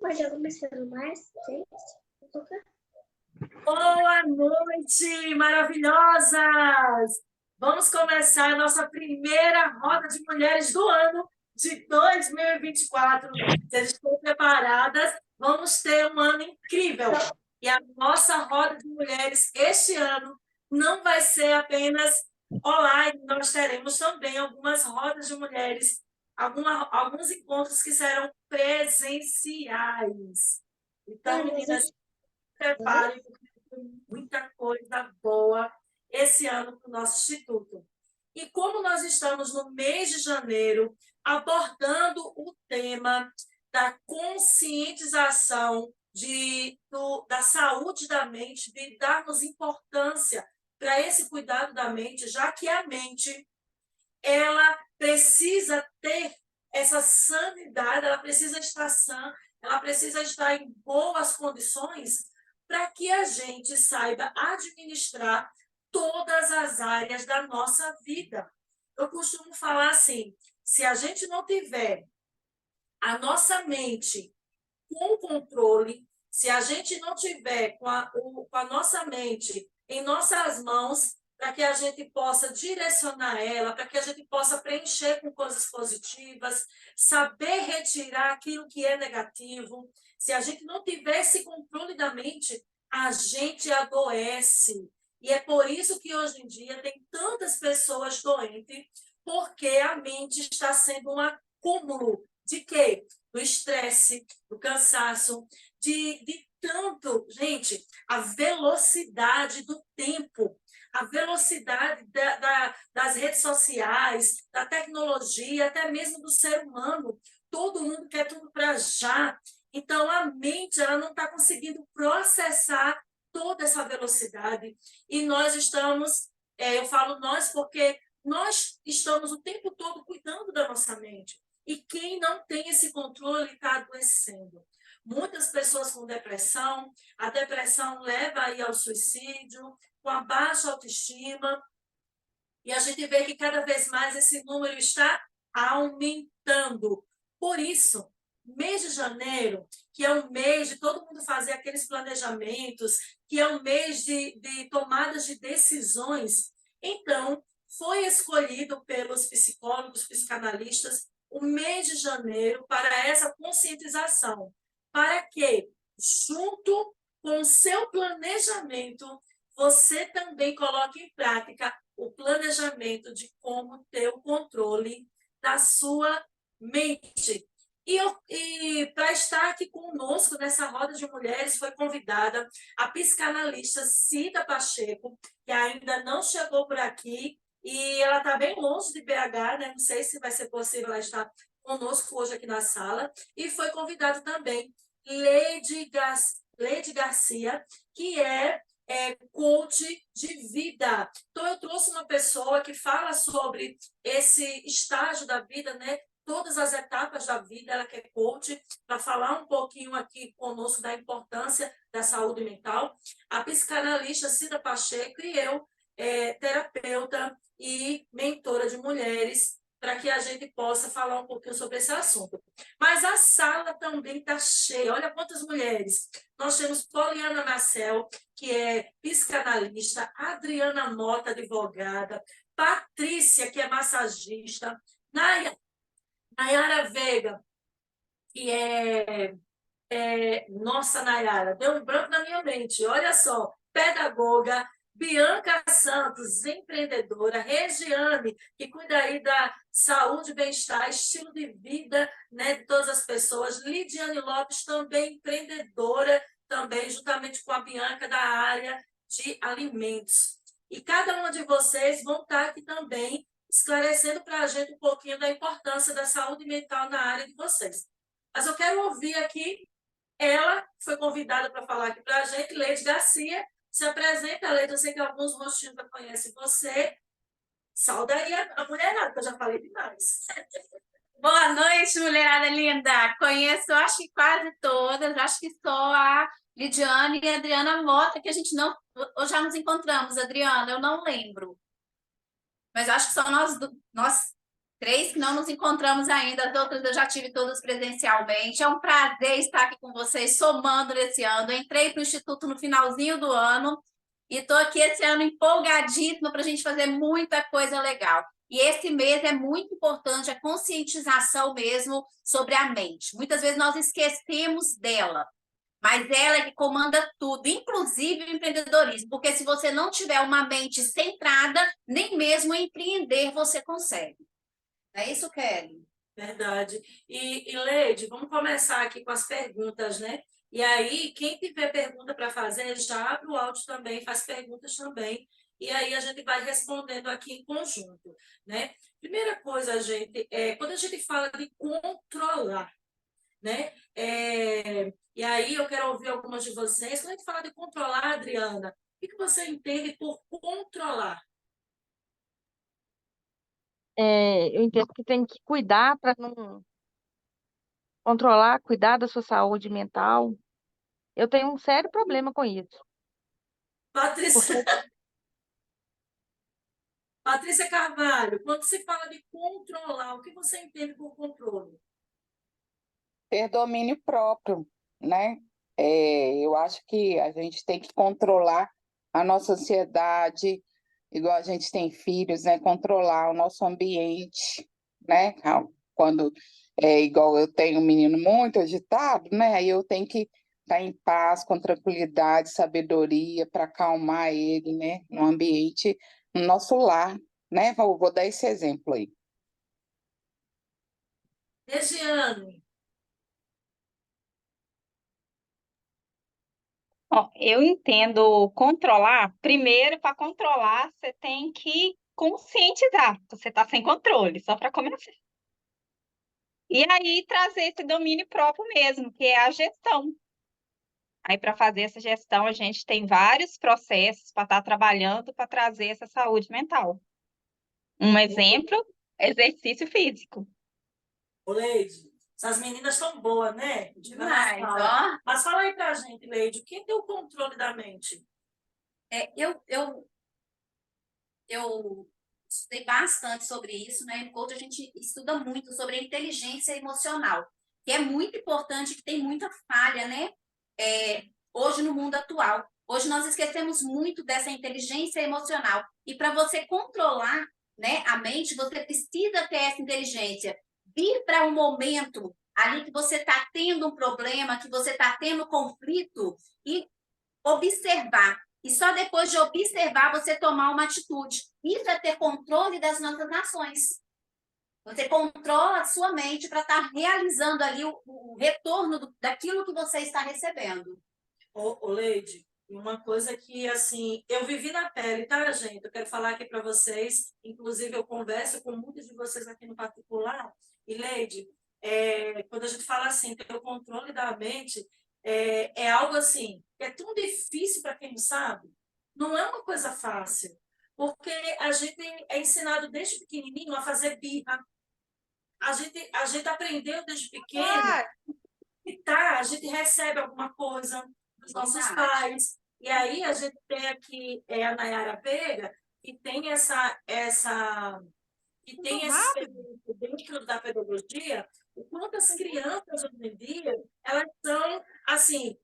Pode alguma celular, gente? Boa noite, maravilhosas! Vamos começar a nossa primeira roda de mulheres do ano de 2024. Vocês estão preparadas? Vamos ter um ano incrível. E a nossa roda de mulheres este ano não vai ser apenas online, nós teremos também algumas rodas de mulheres, alguns encontros que serão presenciais. Então, meninas, preparem, porque tem muita coisa boa esse ano para o nosso Instituto. E como nós estamos no mês de janeiro, abordando o tema da conscientização da saúde da mente, de darmos importância para esse cuidado da mente, já que a mente ela precisa ter essa sanidade, ela precisa estar sã, ela precisa estar em boas condições para que a gente saiba administrar todas as áreas da nossa vida. Eu costumo falar assim, se a gente não tiver a nossa mente com controle, se a gente não tiver com a nossa mente em nossas mãos, para que a gente possa direcionar ela, para que a gente possa preencher com coisas positivas, saber retirar aquilo que é negativo. Se a gente não tiver esse controle da mente, a gente adoece. E é por isso que hoje em dia tem tantas pessoas doentes, porque a mente está sendo um acúmulo de quê? Do estresse, do cansaço, de tanto, gente, a velocidade do tempo, a velocidade das redes sociais, da tecnologia, até mesmo do ser humano. Todo mundo quer tudo para já. Então, a mente ela não está conseguindo processar toda essa velocidade. E nós estamos, eu falo nós porque nós estamos o tempo todo cuidando da nossa mente. E quem não tem esse controle está adoecendo. Muitas pessoas com depressão, a depressão leva aí ao suicídio, com a baixa autoestima, e a gente vê que cada vez mais esse número está aumentando. Por isso, mês de janeiro, que é um mês de todo mundo fazer aqueles planejamentos, que é um mês de tomadas de decisões, então foi escolhido pelos psicólogos, psicanalistas, o mês de janeiro para essa conscientização, para que, junto com o seu planejamento, você também coloque em prática o planejamento de como ter o controle da sua mente. E para estar aqui conosco nessa roda de mulheres, foi convidada a psicanalista Cida Pacheco, que ainda não chegou por aqui, e ela está bem longe de BH, né? Não sei se vai ser possível ela estar conosco hoje aqui na sala. E foi convidado também Leide Garcia, que é coach de vida. Então, eu trouxe uma pessoa que fala sobre esse estágio da vida, né? Todas as etapas da vida, ela que é coach, para falar um pouquinho aqui conosco da importância da saúde mental. A psicanalista Cida Pacheco e eu, terapeuta e mentora de mulheres, para que a gente possa falar um pouquinho sobre esse assunto. Mas a sala também está cheia. Olha quantas mulheres. Nós temos Poliana Marcel, que é psicanalista, Adriana Mota, advogada, Patrícia, que é massagista, Nayara Veiga, que nossa, Nayara, deu um branco na minha mente, olha só, pedagoga, Bianca Santos, empreendedora, Regiane, que cuida aí da saúde, bem-estar, estilo de vida, né, de todas as pessoas, Lidiane Lopes, também empreendedora, também juntamente com a Bianca, da área de alimentos. E cada uma de vocês vão estar aqui também esclarecendo para a gente um pouquinho da importância da saúde mental na área de vocês. Mas eu quero ouvir aqui ela foi convidada para falar aqui para a gente, Leide Garcia. Se apresenta, Leide. Eu sei que alguns rostinhos já conhecem você. Sauda aí a mulherada, que eu já falei demais. Boa noite, mulherada linda. Conheço, acho que quase todas. Acho que só a Lidiane e a Adriana Mota, que a gente não... Ou já nos encontramos, Adriana, eu não lembro. Mas acho que só nós 3 que não nos encontramos ainda, as outras eu já tive todas presencialmente. É um prazer estar aqui com vocês, somando nesse ano. Eu entrei para o Instituto no finalzinho do ano e estou aqui esse ano empolgadíssima para a gente fazer muita coisa legal. E esse mês é muito importante a conscientização mesmo sobre a mente. Muitas vezes nós esquecemos dela, mas ela é que comanda tudo, inclusive o empreendedorismo, porque se você não tiver uma mente centrada, nem mesmo empreender você consegue. É isso, Kelly? Verdade. E Leide, vamos começar aqui com as perguntas, né? E aí, quem tiver pergunta para fazer, já abre o áudio também, faz perguntas também. E aí a gente vai respondendo aqui em conjunto, né? Primeira coisa, gente, quando a gente fala de controlar, né? E aí eu quero ouvir algumas de vocês. Quando a gente fala de controlar, Adriana, o que você entende por controlar? Eu entendo que tem que cuidar para não controlar, cuidar da sua saúde mental. Eu tenho um sério problema com isso. Patrícia, Porque Patrícia Carvalho, quando se fala de controlar, o que você entende por controle? Ter domínio próprio, né? Eu acho que a gente tem que controlar a nossa ansiedade, igual a gente tem filhos, né? Controlar o nosso ambiente, né? Quando igual eu tenho um menino muito agitado, né? Aí eu tenho que estar em paz, com tranquilidade, sabedoria para acalmar ele, né? No ambiente, no nosso lar, né? Vou dar esse exemplo aí. Regiane, Ó, eu entendo controlar. Primeiro, para controlar, você tem que conscientizar que você está sem controle, só para começar. E aí trazer esse domínio próprio mesmo, que é a gestão. Aí, para fazer essa gestão, a gente tem vários processos para estar trabalhando para trazer essa saúde mental. Um exemplo, exercício físico. Leide, essas meninas estão boas, né? Demais, ó. Mas fala aí pra gente, Leide, quem tem o controle da mente? Eu estudei bastante sobre isso, né? No coach a gente estuda muito sobre a inteligência emocional, que é muito importante, que tem muita falha, né? Hoje no mundo atual. Hoje nós esquecemos muito dessa inteligência emocional. E para você controlar, né, a mente, você precisa ter essa inteligência. Vir para um momento ali que você está tendo um problema, que você está tendo conflito, e observar. E só depois de observar você tomar uma atitude. Isso é ter controle das nossas ações. Você controla a sua mente para estar realizando ali o retorno daquilo que você está recebendo. Leide, uma coisa que, assim, eu vivi na pele, tá, gente? Eu quero falar aqui para vocês, inclusive eu converso com muitos de vocês aqui no particular, e, Leide, quando a gente fala assim, ter o controle da mente, é algo assim, que é tão difícil para quem não sabe, não é uma coisa fácil, porque a gente é ensinado desde pequenininho a fazer birra, a gente aprendeu desde pequeno, e a gente recebe alguma coisa dos nossos pais. E aí a gente tem aqui a Nayara Veiga, que tem que tem esse experiência dentro da pedagogia, o quanto as crianças hoje em dia, elas são, assim,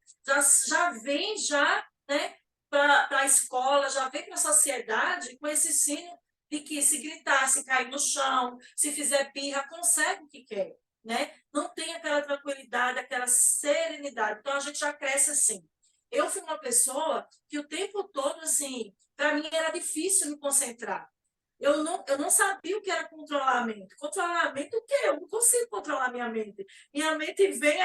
já vêm já, né, para a escola, já vem para a sociedade com esse ensino de que se gritar, se cair no chão, se fizer birra, consegue o que quer, né? Não tem aquela tranquilidade, aquela serenidade. Então, a gente já cresce assim. Eu fui uma pessoa que o tempo todo, assim, para mim era difícil me concentrar. Eu não sabia o que era controlar a mente. Controlar a mente o quê? Eu não consigo controlar a minha mente. Minha mente vem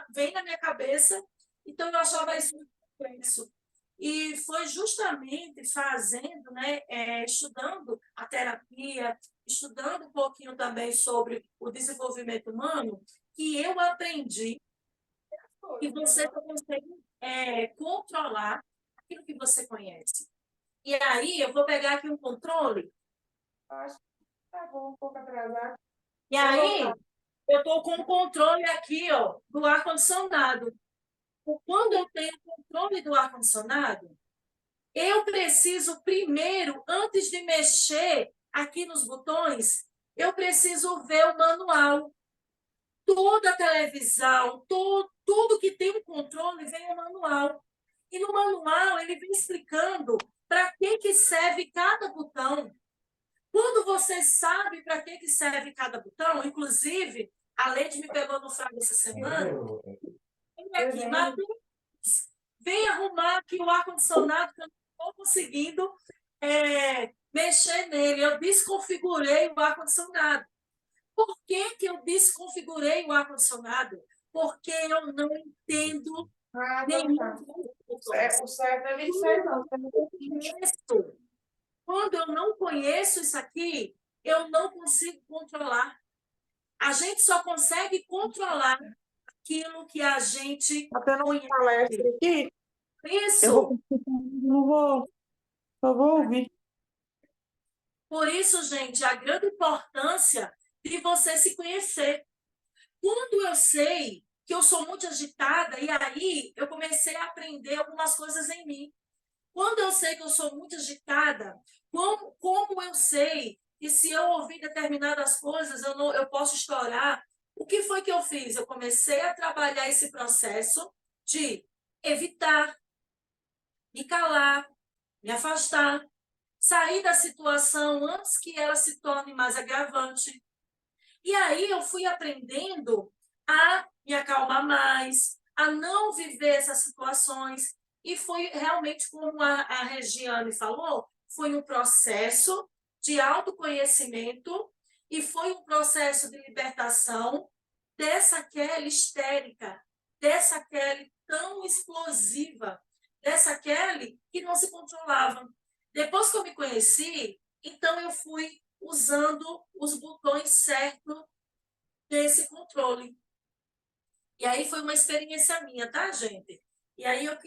vem na minha cabeça, então eu achava isso muito complexo. E foi justamente fazendo, né, estudando a terapia, estudando um pouquinho também sobre o desenvolvimento humano, que eu aprendi que você só consegue controlar aquilo que você conhece. E aí, eu vou pegar aqui um controle. Acho que tá bom, um pouco atrasado. E aí, eu estou com o controle aqui, ó, do ar-condicionado. Quando eu tenho controle do ar-condicionado, eu preciso primeiro, antes de mexer aqui nos botões, eu preciso ver o manual. Toda a televisão, tudo que tem um controle vem no manual. E no manual ele vem explicando para que serve cada botão. Quando você sabe para que serve cada botão, inclusive, a Leide me pegou no frago essa semana, vem aqui, Matheus, vem arrumar aqui o ar-condicionado, que eu não estou conseguindo mexer nele. Eu desconfigurei o ar-condicionado. Por que eu desconfigurei o ar-condicionado? Porque eu não entendo nenhum. O certo é 26, não. Quando eu não conheço isso aqui, eu não consigo controlar. A gente só consegue controlar aquilo que a gente Está tendo uma conhece. palestra aqui, Isso. eu vou ouvir. Por isso, gente, a grande importância de você se conhecer. Quando eu sei que eu sou muito agitada, e aí eu comecei a aprender algumas coisas em mim. Quando eu sei que eu sou muito agitada, como eu sei que se eu ouvir determinadas coisas, eu posso estourar? O que foi que eu fiz? Eu comecei a trabalhar esse processo de evitar, me calar, me afastar, sair da situação antes que ela se torne mais agravante. E aí eu fui aprendendo a me acalmar mais, a não viver essas situações. E foi realmente, como a Regiane falou, foi um processo de autoconhecimento e foi um processo de libertação dessa Kelly histérica, dessa Kelly tão explosiva, dessa Kelly que não se controlava. Depois que eu me conheci, então eu fui usando os botões certos desse controle. E aí foi uma experiência minha, tá, gente? E aí eu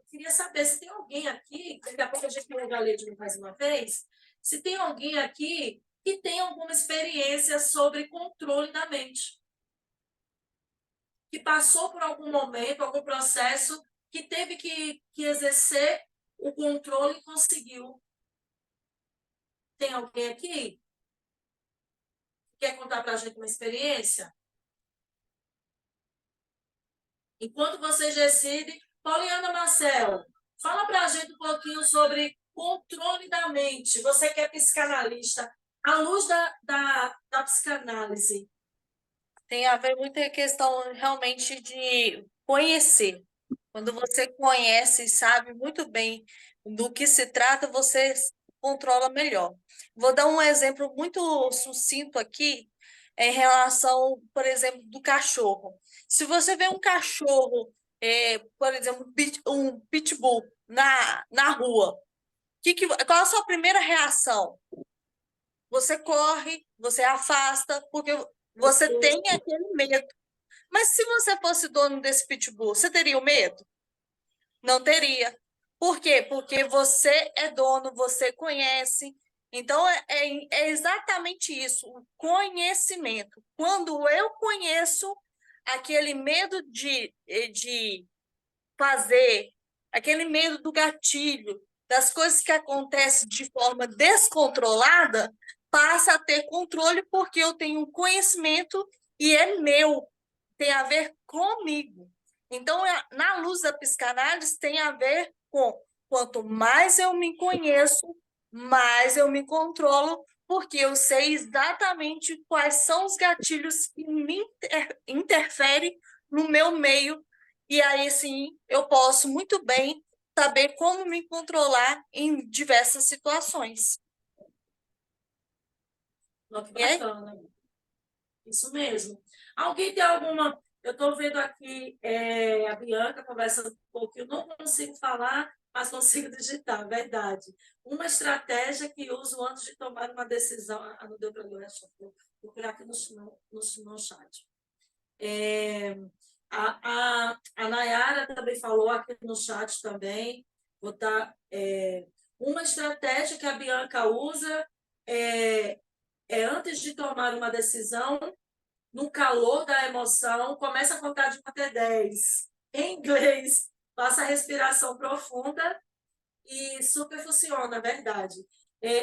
queria saber se tem alguém aqui, daqui a pouco a gente vai ler de mais uma vez, se tem alguém aqui que tem alguma experiência sobre controle da mente, que passou por algum momento, algum processo, que teve que exercer o controle e conseguiu. Tem alguém aqui? Quer contar para a gente uma experiência? Enquanto vocês decidem, Poliana Marcel, fala para a gente um pouquinho sobre controle da mente. Você que é psicanalista, à luz da psicanálise. Tem a ver muita questão realmente de conhecer. Quando você conhece e sabe muito bem do que se trata, você controla melhor. Vou dar um exemplo muito sucinto aqui em relação, por exemplo, do cachorro. Se você vê um cachorro, por exemplo, um pitbull na rua, qual a sua primeira reação? Você corre, você afasta, porque você tem aquele medo. Mas se você fosse dono desse pitbull, você teria o medo? Não teria. Por quê? Porque você é dono, você conhece. Então, é exatamente isso, o conhecimento. Quando eu conheço aquele medo de fazer, aquele medo do gatilho, das coisas que acontecem de forma descontrolada, passa a ter controle porque eu tenho conhecimento e é meu, tem a ver comigo. Então, na luz da psicanálise, tem a ver com quanto mais eu me conheço, mais eu me controlo, porque eu sei exatamente quais são os gatilhos que me interferem no meu meio, e aí sim eu posso muito bem saber como me controlar em diversas situações. Que bacana. Isso mesmo. Alguém tem alguma... Eu estou vendo aqui a Bianca conversando um pouco, eu não consigo falar, mas consigo digitar, verdade. Uma estratégia que uso antes de tomar uma decisão... não deu para ler, vou procurar aqui no chat. A Nayara também falou aqui no chat também. Vou dar, uma estratégia que a Bianca usa antes de tomar uma decisão, no calor da emoção, começa a contar de 1 até 10. Em inglês, faça a respiração profunda e super funciona, verdade.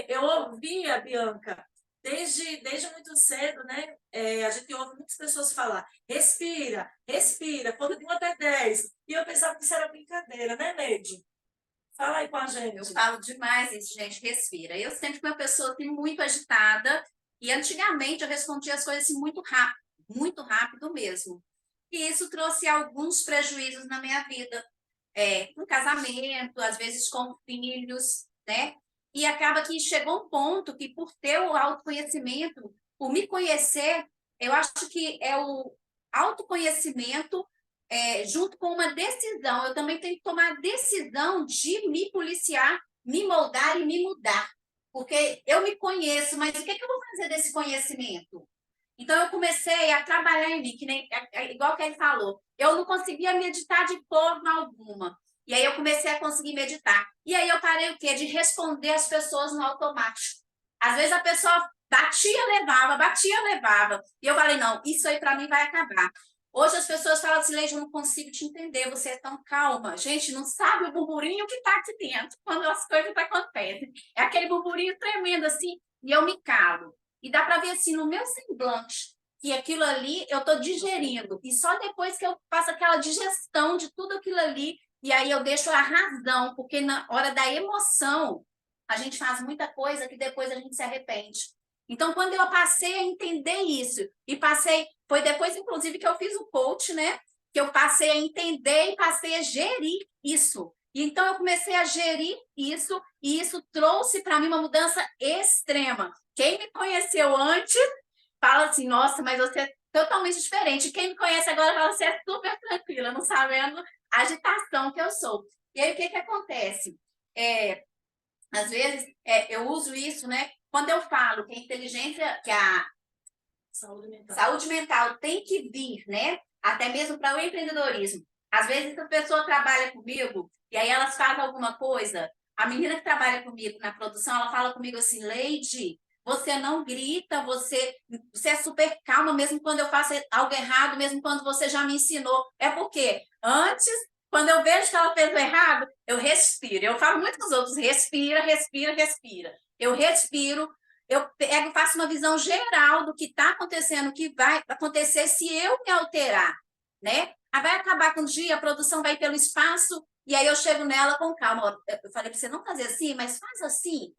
Eu ouvi a Bianca desde muito cedo, né? A gente ouve muitas pessoas falar, respira, respira, conta de 1 até 10. E eu pensava que isso era brincadeira, né, Neide? Fala aí com a gente. Eu falo demais isso, gente, respira. Eu sempre fui uma pessoa assim, muito agitada, e antigamente eu respondia as coisas assim, muito rápido mesmo. E isso trouxe alguns prejuízos na minha vida, com casamento, às vezes com filhos, né? E acaba que chegou um ponto que, por ter o autoconhecimento, por me conhecer, eu acho que é o autoconhecimento junto com uma decisão. Eu também tenho que tomar a decisão de me policiar, me moldar e me mudar. Porque eu me conheço, mas o que eu vou fazer desse conhecimento? Então, eu comecei a trabalhar em mim, que nem, igual que ele falou. Eu não conseguia meditar de forma alguma. E aí eu comecei a conseguir meditar. E aí eu parei o quê? De responder as pessoas no automático. Às vezes a pessoa batia, levava. E eu falei, não, isso aí para mim vai acabar. Hoje as pessoas falam assim, Leide, eu não consigo te entender, você é tão calma. Gente, não sabe o burburinho que está aqui dentro, quando as coisas acontecem. É aquele burburinho tremendo assim, e eu me calo. E dá para ver assim no meu semblante que aquilo ali eu estou digerindo. E só depois que eu faço aquela digestão de tudo aquilo ali, e aí eu deixo a razão, porque na hora da emoção, a gente faz muita coisa que depois a gente se arrepende. Então, quando eu passei a entender isso, e foi depois, inclusive, que eu fiz o coach, né? Que eu passei a entender e passei a gerir isso. E então, eu comecei a gerir isso, e isso trouxe para mim uma mudança extrema. Quem me conheceu antes fala assim, nossa, mas você é totalmente diferente. Quem me conhece agora fala, você é super tranquila, não sabendo a agitação que eu sou. E aí, o que acontece? Às vezes, eu uso isso, né? Quando eu falo que a inteligência, que a saúde mental tem que vir, né? Até mesmo para o empreendedorismo. Às vezes, a pessoa trabalha comigo e aí elas fazem alguma coisa. A menina que trabalha comigo na produção, ela fala comigo assim, Leide, você não grita, você é super calma, mesmo quando eu faço algo errado, mesmo quando você já me ensinou. É porque antes, quando eu vejo que ela fez o errado, eu respiro. Eu falo muito com os outros, respira, respira, respira. Eu respiro, eu pego, faço uma visão geral do que está acontecendo, o que vai acontecer se eu me alterar, né? Aí vai acabar com o dia, a produção vai pelo espaço, e aí eu chego nela com calma. Eu falei para você não fazer assim, mas faz assim.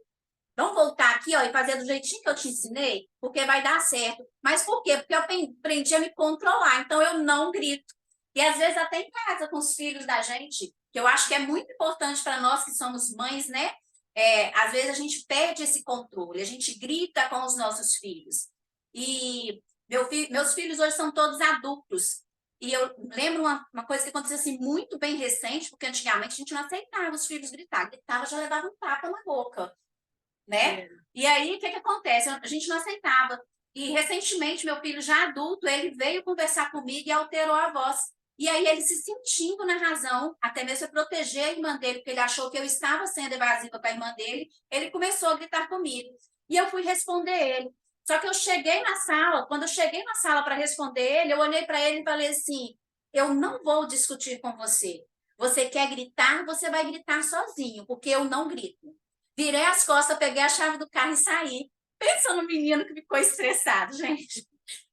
Vamos voltar aqui, ó, e fazer do jeitinho que eu te ensinei, porque vai dar certo. Mas por quê? Porque eu aprendi a me controlar, então eu não grito. E às vezes até em casa com os filhos da gente, que eu acho que é muito importante para nós que somos mães, né? Às vezes a gente perde esse controle, a gente grita com os nossos filhos. E meus filhos hoje são todos adultos. E eu lembro uma coisa que aconteceu assim, muito bem recente, porque antigamente a gente não aceitava os filhos gritar. Gritava, já levava um tapa na boca, né? E aí, o que acontece? A gente não aceitava. E recentemente, meu filho já adulto, ele veio conversar comigo e alterou a voz. E aí, ele se sentindo na razão, até mesmo para proteger a irmã dele, porque ele achou que eu estava sendo evasiva com a irmã dele, ele começou a gritar comigo. E eu fui responder ele. Só que eu cheguei na sala, quando eu cheguei na sala para responder ele, eu olhei para ele e falei assim, eu não vou discutir com você. Você quer gritar, você vai gritar sozinho, porque eu não grito. Virei as costas, peguei a chave do carro e saí. Pensa no menino que ficou estressado, gente.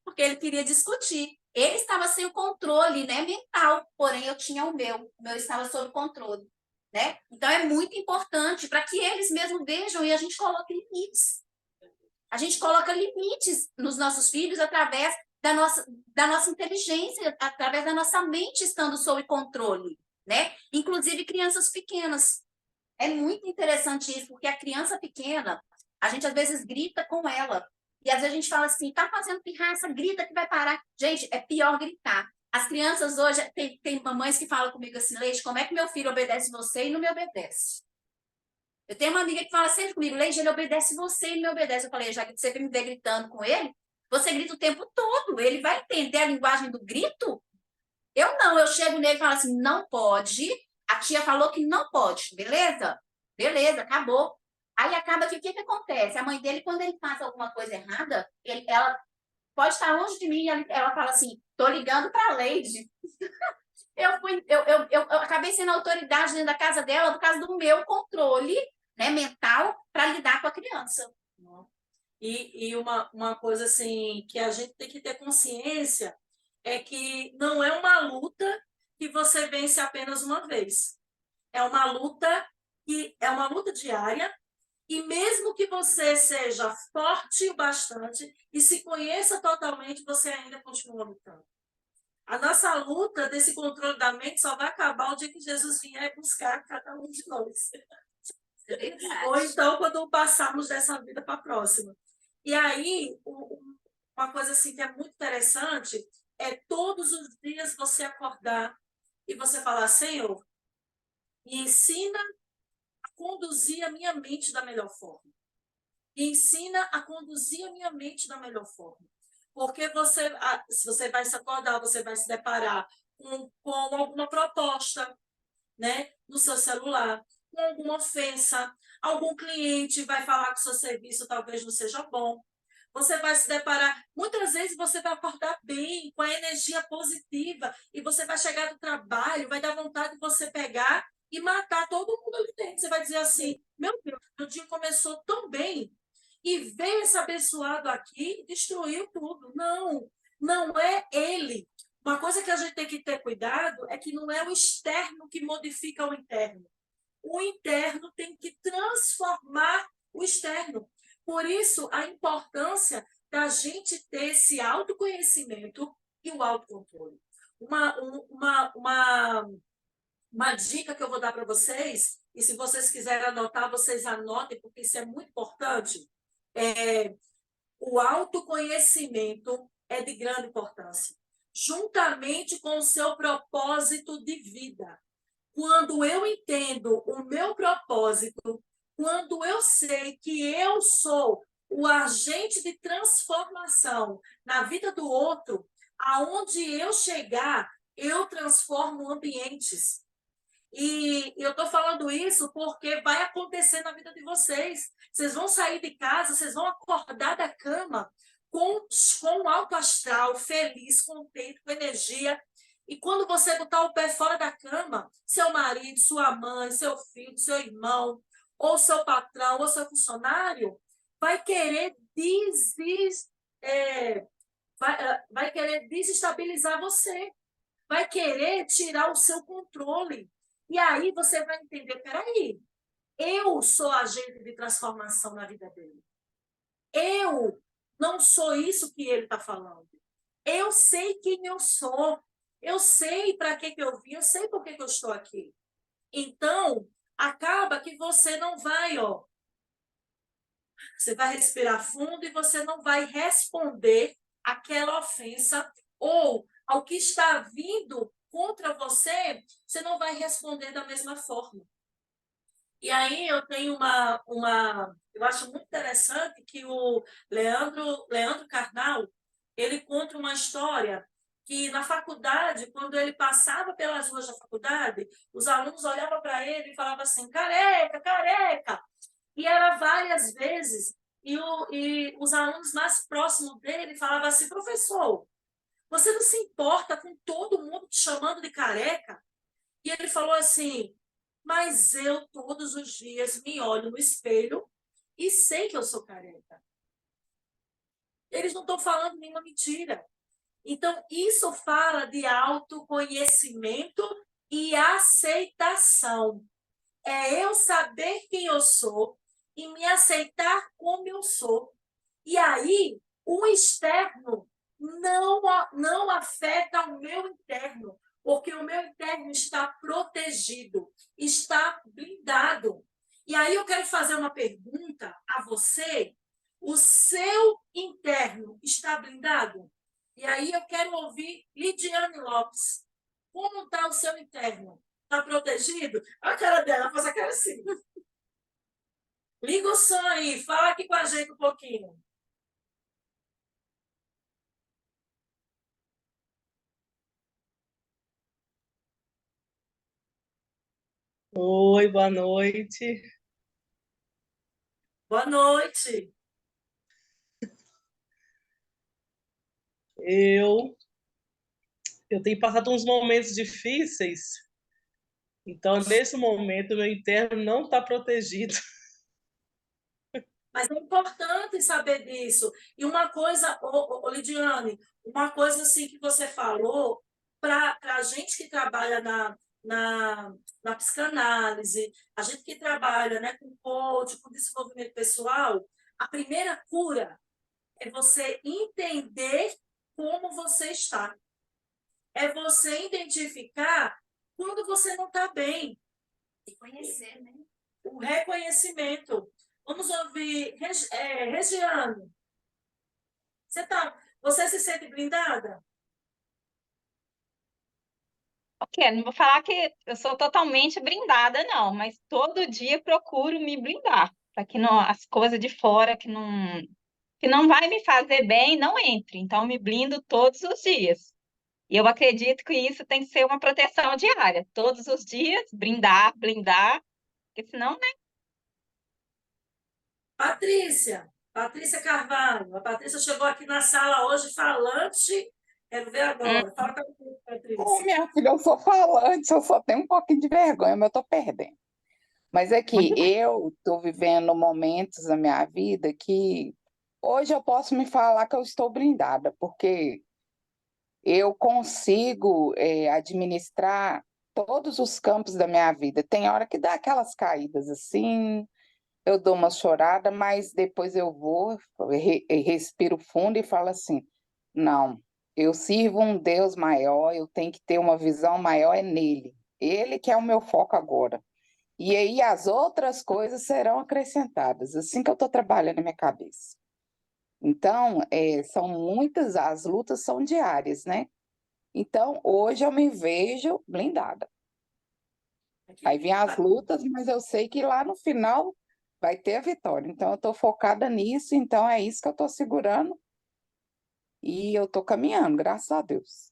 Porque ele queria discutir. Ele estava sem o controle, né, mental, porém eu tinha o meu estava sob controle, né? Então é muito importante para que eles mesmos vejam e a gente coloque limites. A gente coloca limites nos nossos filhos através da nossa inteligência, através da nossa mente estando sob controle, né? Inclusive crianças pequenas. É muito interessante isso, porque a criança pequena, a gente às vezes grita com ela. E às vezes a gente fala assim, tá fazendo pirraça, grita que vai parar. Gente, é pior gritar. As crianças hoje, tem mamães que falam comigo assim, Leite, como é que meu filho obedece você e não me obedece? Eu tenho uma amiga que fala sempre comigo, Leite, ele obedece você e não me obedece. Eu falei, já que você me vê gritando com ele, você grita o tempo todo, ele vai entender a linguagem do grito? Eu não, eu chego nele e falo assim, não pode. A tia falou que não pode, beleza? Beleza, acabou. Aí acaba que o que acontece? A mãe dele, quando ele faz alguma coisa errada, ela pode estar longe de mim, ela fala assim, tô ligando para a Leide. Eu acabei sendo autoridade dentro da casa dela por causa do meu controle, né, mental para lidar com a criança. E uma coisa assim que a gente tem que ter consciência é que não é uma luta que você vence apenas uma vez. É uma luta que é uma luta diária, e mesmo que você seja forte o bastante e se conheça totalmente, você ainda continua lutando. A nossa luta desse controle da mente só vai acabar o dia que Jesus vier buscar cada um de nós. Ou então, quando passarmos dessa vida para a próxima. E aí, uma coisa assim que é muito interessante é todos os dias você acordar e você falar: Senhor, me ensina a conduzir a minha mente da melhor forma. Me ensina a conduzir a minha mente da melhor forma. Porque você vai se acordar, você vai se deparar com alguma proposta, né, no seu celular, com alguma ofensa, algum cliente vai falar que o seu serviço talvez não seja bom. Você vai se deparar, muitas vezes você vai acordar bem, com a energia positiva, e você vai chegar do trabalho, vai dar vontade de você pegar e matar todo mundo ali dentro. Você vai dizer assim: meu Deus, o dia começou tão bem, e veio esse abençoado aqui e destruiu tudo. Não, não é ele. Uma coisa que a gente tem que ter cuidado é que não é o externo que modifica o interno. O interno tem que transformar o externo. Por isso, a importância da gente ter esse autoconhecimento e o autocontrole. Uma dica que eu vou dar para vocês, e se vocês quiserem anotar, vocês anotem, porque isso é muito importante. O autoconhecimento é de grande importância, juntamente com o seu propósito de vida. Quando eu entendo o meu propósito, quando eu sei que eu sou o agente de transformação na vida do outro, aonde eu chegar, eu transformo ambientes. E eu estou falando isso porque vai acontecer na vida de vocês. Vocês vão sair de casa, vocês vão acordar da cama com um alto astral, feliz, contente, com energia. E quando você botar o pé fora da cama, seu marido, sua mãe, seu filho, seu irmão, ou seu patrão, ou seu funcionário, vai querer vai querer desestabilizar você, vai querer tirar o seu controle. E aí você vai entender: peraí, eu sou agente de transformação na vida dele. Eu não sou isso que ele está falando. Eu sei quem eu sou. Eu sei para que eu vim, eu sei por que eu estou aqui. Então, acaba que você não vai, você vai respirar fundo e você não vai responder aquela ofensa ou ao que está vindo contra você, você não vai responder da mesma forma. E aí eu tenho eu acho muito interessante que o Leandro Carnal, ele conta uma história que na faculdade, quando ele passava pelas ruas da faculdade, os alunos olhavam para ele e falavam assim: careca, careca. E era várias vezes, e os alunos mais próximos dele falavam assim: professor, você não se importa com todo mundo te chamando de careca? E ele falou assim: mas eu todos os dias me olho no espelho e sei que eu sou careca. Eles não estão falando nenhuma mentira. Então, isso fala de autoconhecimento e aceitação. É eu saber quem eu sou e me aceitar como eu sou. E aí, o externo não afeta o meu interno, porque o meu interno está protegido, está blindado. E aí eu quero fazer uma pergunta a você: o seu interno está blindado? E aí eu quero ouvir Lidiane Lopes. Como está o seu interno? Está protegido? A cara dela faz a cara assim. Liga o som aí, fala aqui com a gente um pouquinho. Oi, boa noite. Boa noite. Eu tenho passado uns momentos difíceis, então nesse momento meu interno não está protegido. Mas é importante saber disso. E uma coisa, Lidiane, uma coisa assim que você falou, para a gente que trabalha na psicanálise, a gente que trabalha, né, com coach, com desenvolvimento pessoal, a primeira cura é você entender como você está. É você identificar quando você não está bem. E conhecer, né? O reconhecimento. Vamos ouvir, Regiane. Você se sente blindada? Ok, não vou falar que eu sou totalmente blindada, não, mas todo dia procuro me blindar, para que não, as coisas de fora que não vai me fazer bem não entre. Então, eu me blindo todos os dias. E eu acredito que isso tem que ser uma proteção diária. Todos os dias, blindar, blindar, porque senão, né? Patrícia Carvalho. A Patrícia chegou aqui na sala hoje falante. Quero ver agora. Fala para mim, Patrícia. Minha filha, eu sou falante, eu só tenho um pouquinho de vergonha, mas eu tô perdendo. Mas é que Muito bem. eu estou vivendo momentos na minha vida que hoje eu posso me falar que eu estou blindada, porque eu consigo administrar todos os campos da minha vida. Tem hora que dá aquelas caídas assim, eu dou uma chorada, mas depois eu vou, respiro fundo e falo assim: não, eu sirvo um Deus maior, eu tenho que ter uma visão maior, é nele. Ele que é o meu foco agora. E aí as outras coisas serão acrescentadas, assim que eu estou trabalhando na minha cabeça. Então, são muitas, as lutas são diárias, né? Então, hoje eu me vejo blindada. Aí vem as lutas, mas eu sei que lá no final vai ter a vitória. Então, eu estou focada nisso, então é isso que eu estou segurando e eu estou caminhando, graças a Deus.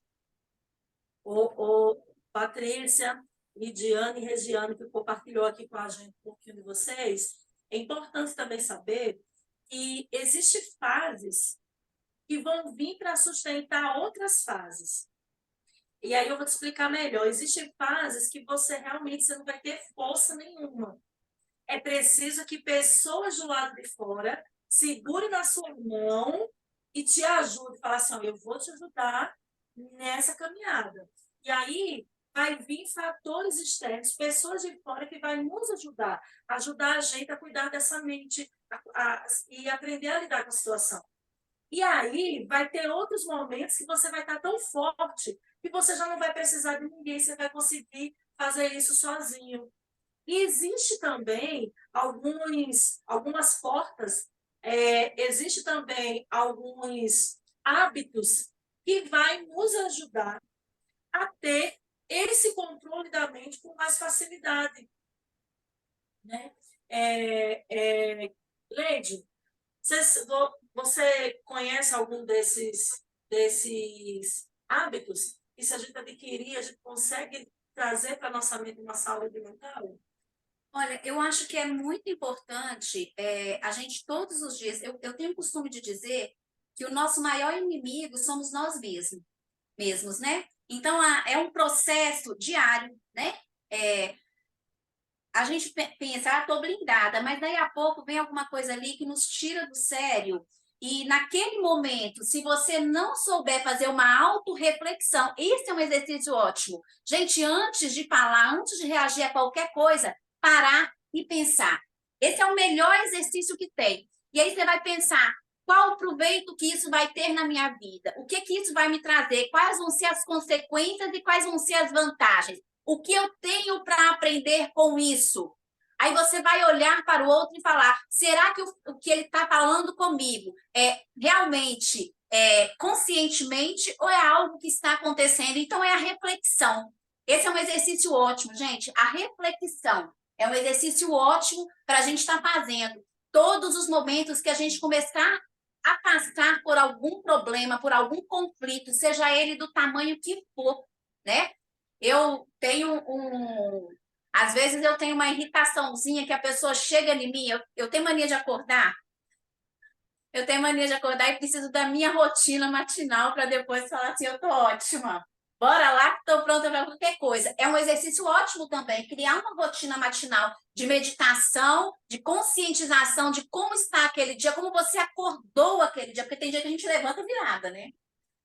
Patrícia, Lidiane e Regiane, que compartilhou aqui com a gente um pouquinho de vocês, é importante também saber que existem fases que vão vir para sustentar outras fases. E aí eu vou te explicar melhor. Existem fases que você não vai ter força nenhuma. É preciso que pessoas do lado de fora segurem na sua mão e te ajudem. Falar assim, eu vou te ajudar nessa caminhada. E aí vai vir fatores externos, pessoas de fora que vai nos ajudar a gente a cuidar dessa mente e aprender a lidar com a situação. E aí vai ter outros momentos que você vai estar tão forte que você já não vai precisar de ninguém, você vai conseguir fazer isso sozinho. E existe também algumas portas, existe também alguns hábitos que vai nos ajudar a ter esse controle da mente com mais facilidade. Né? Leide, você conhece algum desses hábitos que, se a gente adquirir, a gente consegue trazer para a nossa mente uma saúde mental? Olha, eu acho que é muito importante a gente todos os dias. Eu tenho o costume de dizer que o nosso maior inimigo somos nós mesmos, né? Então, é um processo diário, né? A gente pensa, estou blindada, mas daí a pouco vem alguma coisa ali que nos tira do sério. E naquele momento, se você não souber fazer uma autorreflexão, esse é um exercício ótimo. Gente, antes de falar, antes de reagir a qualquer coisa, parar e pensar. Esse é o melhor exercício que tem. E aí você vai pensar, qual o proveito que isso vai ter na minha vida? O que isso vai me trazer? Quais vão ser as consequências e quais vão ser as vantagens? O que eu tenho para aprender com isso? Aí você vai olhar para o outro e falar, será que o que ele está falando comigo é realmente conscientemente ou é algo que está acontecendo? Então, é a reflexão. Esse é um exercício ótimo, gente. A reflexão é um exercício ótimo para a gente estar fazendo. Todos os momentos que a gente começar a passar por algum problema, por algum conflito, seja ele do tamanho que for, né? Eu tenho às vezes eu tenho uma irritaçãozinha que a pessoa chega em mim, eu tenho mania de acordar. Eu tenho mania de acordar e preciso da minha rotina matinal para depois falar assim, eu tô ótima. Bora lá que estou pronta para qualquer coisa. É um exercício ótimo também, criar uma rotina matinal de meditação, de conscientização de como está aquele dia, como você acordou aquele dia, porque tem dia que a gente levanta virada, né?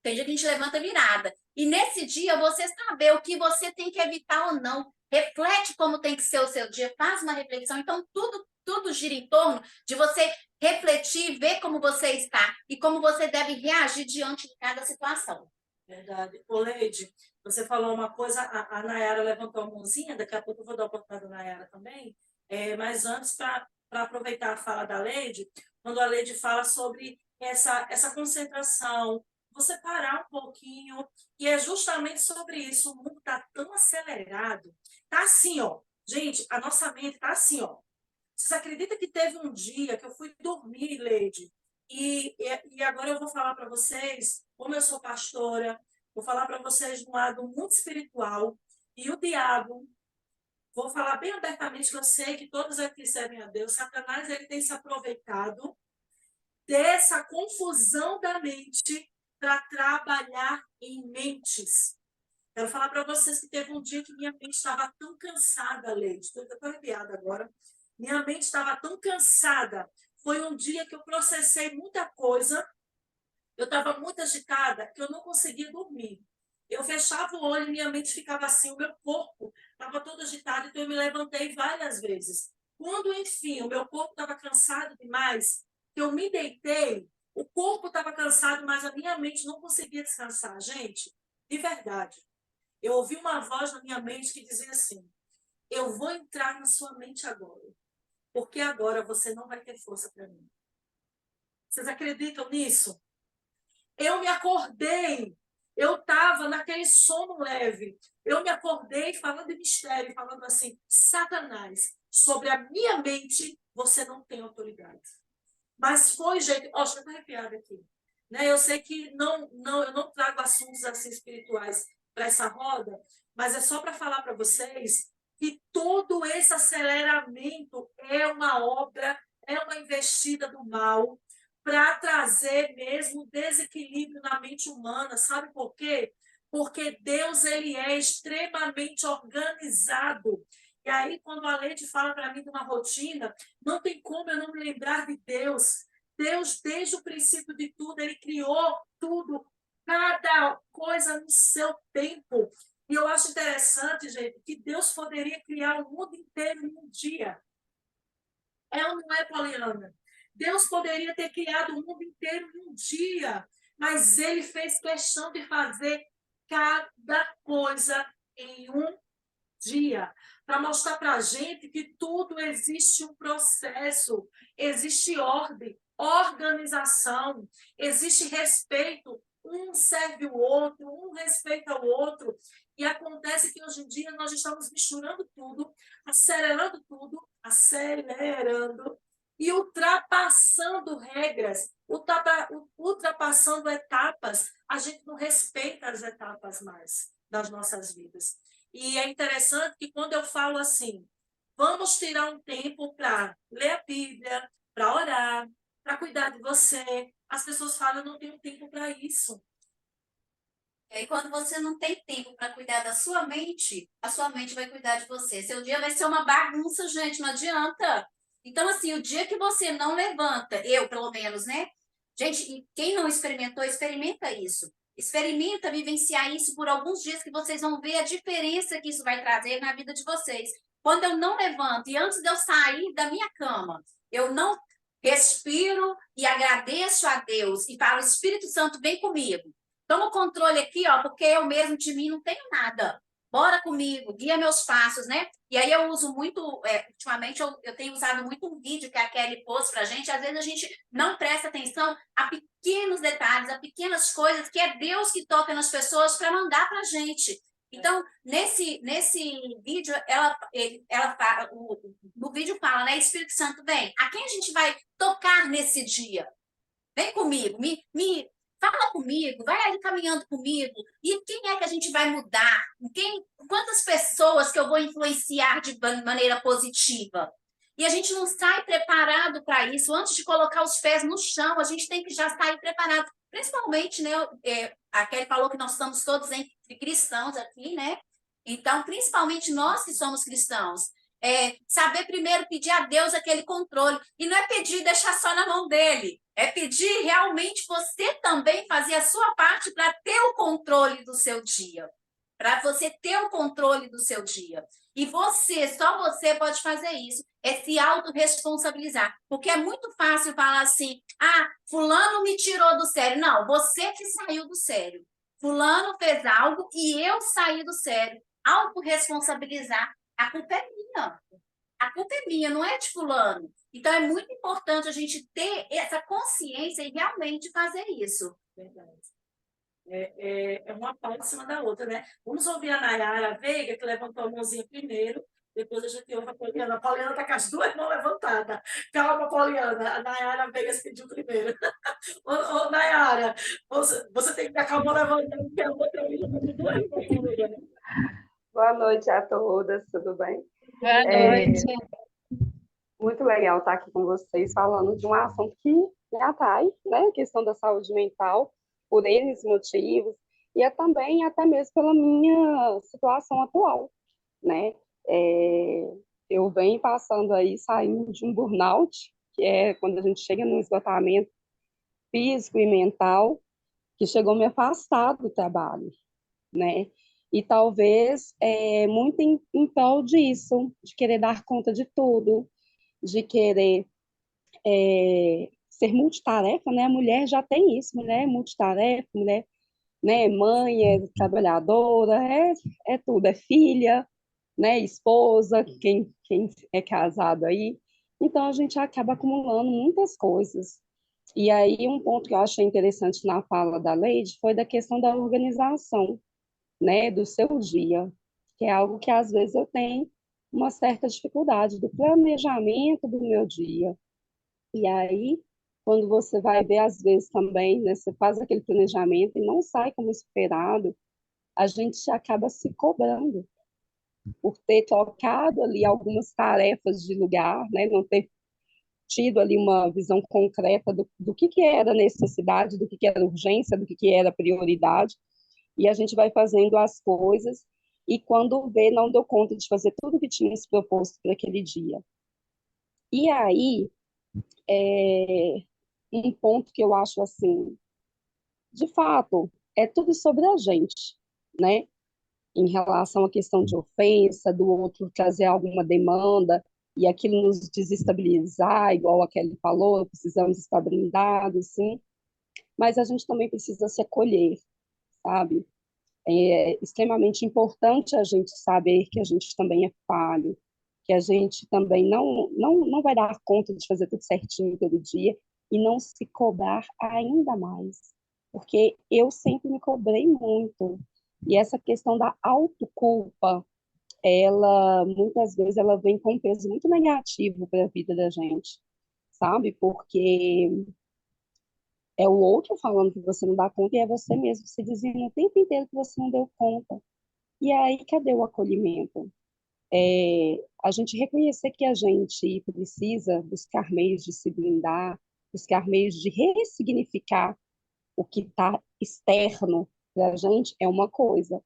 Tem dia que a gente levanta virada. E nesse dia, você saber o que você tem que evitar ou não. Reflete como tem que ser o seu dia, faz uma reflexão. Então, tudo gira em torno de você refletir, ver como você está e como você deve reagir diante de cada situação. Verdade. Ô, Leide, você falou uma coisa, a Nayara levantou a mãozinha, daqui a pouco eu vou dar a oportunidade da Nayara também, mas antes, para aproveitar a fala da Leide, quando a Leide fala sobre essa concentração, você parar um pouquinho, e é justamente sobre isso, o mundo está tão acelerado, está assim, ó, gente, a nossa mente está assim, ó. Vocês acreditam que teve um dia que eu fui dormir, Leide, e agora eu vou falar para vocês, como eu sou pastora, vou falar para vocês de um lado muito espiritual, e o diabo, vou falar bem abertamente, que eu sei que todos aqui servem a Deus, Satanás ele tem se aproveitado dessa confusão da mente para trabalhar em mentes. Quero falar para vocês que teve um dia que minha mente estava tão cansada, Leide, estou arrepiada agora, minha mente estava tão cansada. Foi um dia que eu processei muita coisa. Eu estava muito agitada que eu não conseguia dormir. Eu fechava o olho e minha mente ficava assim. O meu corpo estava todo agitado, então eu me levantei várias vezes. Quando, enfim, o meu corpo estava cansado demais, eu me deitei, o corpo estava cansado, mas a minha mente não conseguia descansar. Gente, de verdade. Eu ouvi uma voz na minha mente que dizia assim: eu vou entrar na sua mente agora, porque agora você não vai ter força para mim. Vocês acreditam nisso? Eu me acordei, eu estava naquele sono leve, eu me acordei falando de mistério, falando assim: Satanás, sobre a minha mente você não tem autoridade. Mas foi, gente, ó, deixa eu estar arrepiada aqui. Né? Eu sei que eu não trago assuntos assim espirituais para essa roda, mas é só para falar para vocês que todo esse aceleramento é uma obra, é uma investida do mal para trazer mesmo desequilíbrio na mente humana. Sabe por quê? Porque Deus ele é extremamente organizado. E aí, quando a Leite fala para mim de uma rotina, não tem como eu não me lembrar de Deus. Deus, desde o princípio de tudo, ele criou tudo, cada coisa no seu tempo. E eu acho interessante, gente, que Deus poderia criar o mundo inteiro em um dia. É ou não é, Poliana? Deus poderia ter criado o mundo inteiro em um dia, mas ele fez questão de fazer cada coisa em um dia, para mostrar para a gente que tudo existe um processo, existe ordem, organização, existe respeito, um serve o outro, um respeita o outro, e acontece que hoje em dia nós estamos misturando tudo, acelerando e ultrapassando regras, ultrapassando etapas, a gente não respeita as etapas mais das nossas vidas. E é interessante que quando eu falo assim, vamos tirar um tempo para ler a Bíblia, para orar, para cuidar de você, as pessoas falam, eu não tenho tempo para isso. E aí, quando você não tem tempo para cuidar da sua mente, a sua mente vai cuidar de você. Seu dia vai ser uma bagunça, gente, não adianta. Então, assim, o dia que você não levanta, eu, pelo menos, né? Gente, quem não experimentou, experimenta isso. Experimenta vivenciar isso por alguns dias que vocês vão ver a diferença que isso vai trazer na vida de vocês. Quando eu não levanto e antes de eu sair da minha cama, eu não respiro e agradeço a Deus e falo, Espírito Santo, vem comigo. Toma o controle aqui, ó, porque eu mesmo de mim não tenho nada. Bora comigo, guia meus passos, né? E aí eu uso muito, ultimamente eu tenho usado muito um vídeo que a Kelly pôs pra gente, às vezes a gente não presta atenção a pequenos detalhes, a pequenas coisas que é Deus que toca nas pessoas para mandar pra gente. Então, nesse vídeo, no vídeo fala, né? Espírito Santo, vem, a quem a gente vai tocar nesse dia? Vem comigo, fala comigo, vai ali caminhando comigo. E quem é que a gente vai mudar? Quantas pessoas que eu vou influenciar de maneira positiva? E a gente não sai preparado para isso. Antes de colocar os pés no chão, a gente tem que já sair preparado principalmente, né, a Kelly falou que nós estamos todos entre cristãos aqui, né? Então, principalmente nós que somos cristãos, saber primeiro pedir a Deus aquele controle. E não é pedir e deixar só na mão dele. É pedir realmente você também fazer a sua parte para ter o controle do seu dia. Para você ter o controle do seu dia. E você, só você pode fazer isso. É se autorresponsabilizar. Porque é muito fácil falar assim, fulano me tirou do sério. Não, você que saiu do sério. Fulano fez algo e eu saí do sério. Autorresponsabilizar. A culpa é minha. A culpa é minha, não é de fulano. Então, é muito importante a gente ter essa consciência e realmente fazer isso. Verdade. É uma pau em cima da outra, né? Vamos ouvir a Nayara Veiga, que levantou a mãozinha primeiro, depois a gente ouve a Poliana. A Poliana está com as duas mãos levantadas. Calma, Poliana. A Nayara Veiga se pediu primeiro. Ô, Nayara, você tem que estar com a mão levantada, porque a outra amiga está com duas mãos. Né? Boa noite a todas, tudo bem? Boa noite. Muito legal estar aqui com vocês falando de um assunto que me atrai, né? A questão da saúde mental, por esses motivos, e também até mesmo pela minha situação atual, né? Eu venho passando aí, saindo de um burnout, que é quando a gente chega num esgotamento físico e mental, que chegou a me afastar do trabalho, né? E talvez muito em prol disso, de querer dar conta de tudo, de querer ser multitarefa, né? A mulher já tem isso, mulher é multitarefa, mulher, né? Mãe, é trabalhadora, é tudo, é filha, né? Esposa, quem é casado aí. Então, a gente acaba acumulando muitas coisas. E aí, um ponto que eu achei interessante na fala da Leide foi da questão da organização, né, do seu dia, que é algo que às vezes eu tenho uma certa dificuldade do planejamento do meu dia. E aí, quando você vai ver, às vezes também, né, você faz aquele planejamento e não sai como esperado, a gente acaba se cobrando por ter trocado ali algumas tarefas de lugar, né, não ter tido ali uma visão concreta do que era necessidade, do que era urgência, do que era prioridade, e a gente vai fazendo as coisas, e quando vê, não deu conta de fazer tudo que tinha se proposto para aquele dia. E aí, um ponto que eu acho assim, de fato, é tudo sobre a gente, né? Em relação à questão de ofensa, do outro trazer alguma demanda, e aquilo nos desestabilizar, igual a Kelly falou, precisamos estar blindados, sim, mas a gente também precisa se acolher, sabe? É extremamente importante a gente saber que a gente também é falho, que a gente também não vai dar conta de fazer tudo certinho todo dia e não se cobrar ainda mais, porque eu sempre me cobrei muito. E essa questão da autoculpa, ela muitas vezes ela vem com um peso muito negativo para a vida da gente, sabe? Porque é o outro falando que você não dá conta e é você mesmo se dizendo o tempo inteiro que você não deu conta. E aí, cadê o acolhimento? A gente reconhecer que a gente precisa buscar meios de se blindar, buscar meios de ressignificar o que está externo para a gente é uma coisa,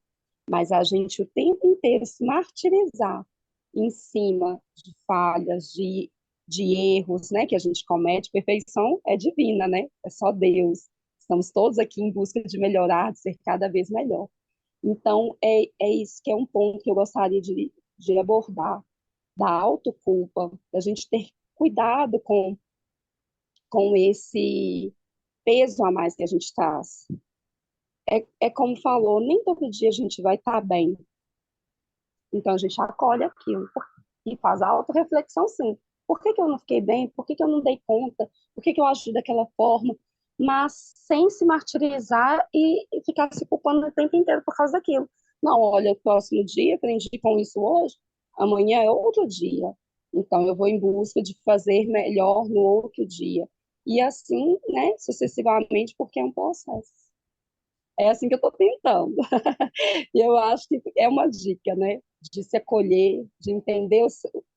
mas a gente o tempo inteiro se martirizar em cima de falhas, de erros, né, que a gente comete. Perfeição é divina, né? É só Deus. Estamos todos aqui em busca de melhorar, de ser cada vez melhor. Então, é isso que é um ponto que eu gostaria de abordar, da autoculpa, da gente ter cuidado com esse peso a mais que a gente traz. É como falou, nem todo dia a gente vai estar bem. Então, a gente acolhe aquilo e faz a autorreflexão, sim. Por que eu não fiquei bem? Por que eu não dei conta? Por que eu agi daquela forma? Mas sem se martirizar e ficar se culpando o tempo inteiro por causa daquilo. Não, olha, o próximo dia, aprendi com isso hoje, amanhã é outro dia. Então, eu vou em busca de fazer melhor no outro dia. E assim, né, sucessivamente, porque é um processo. É assim que eu estou tentando. E eu acho que é uma dica, né? De se acolher, de entender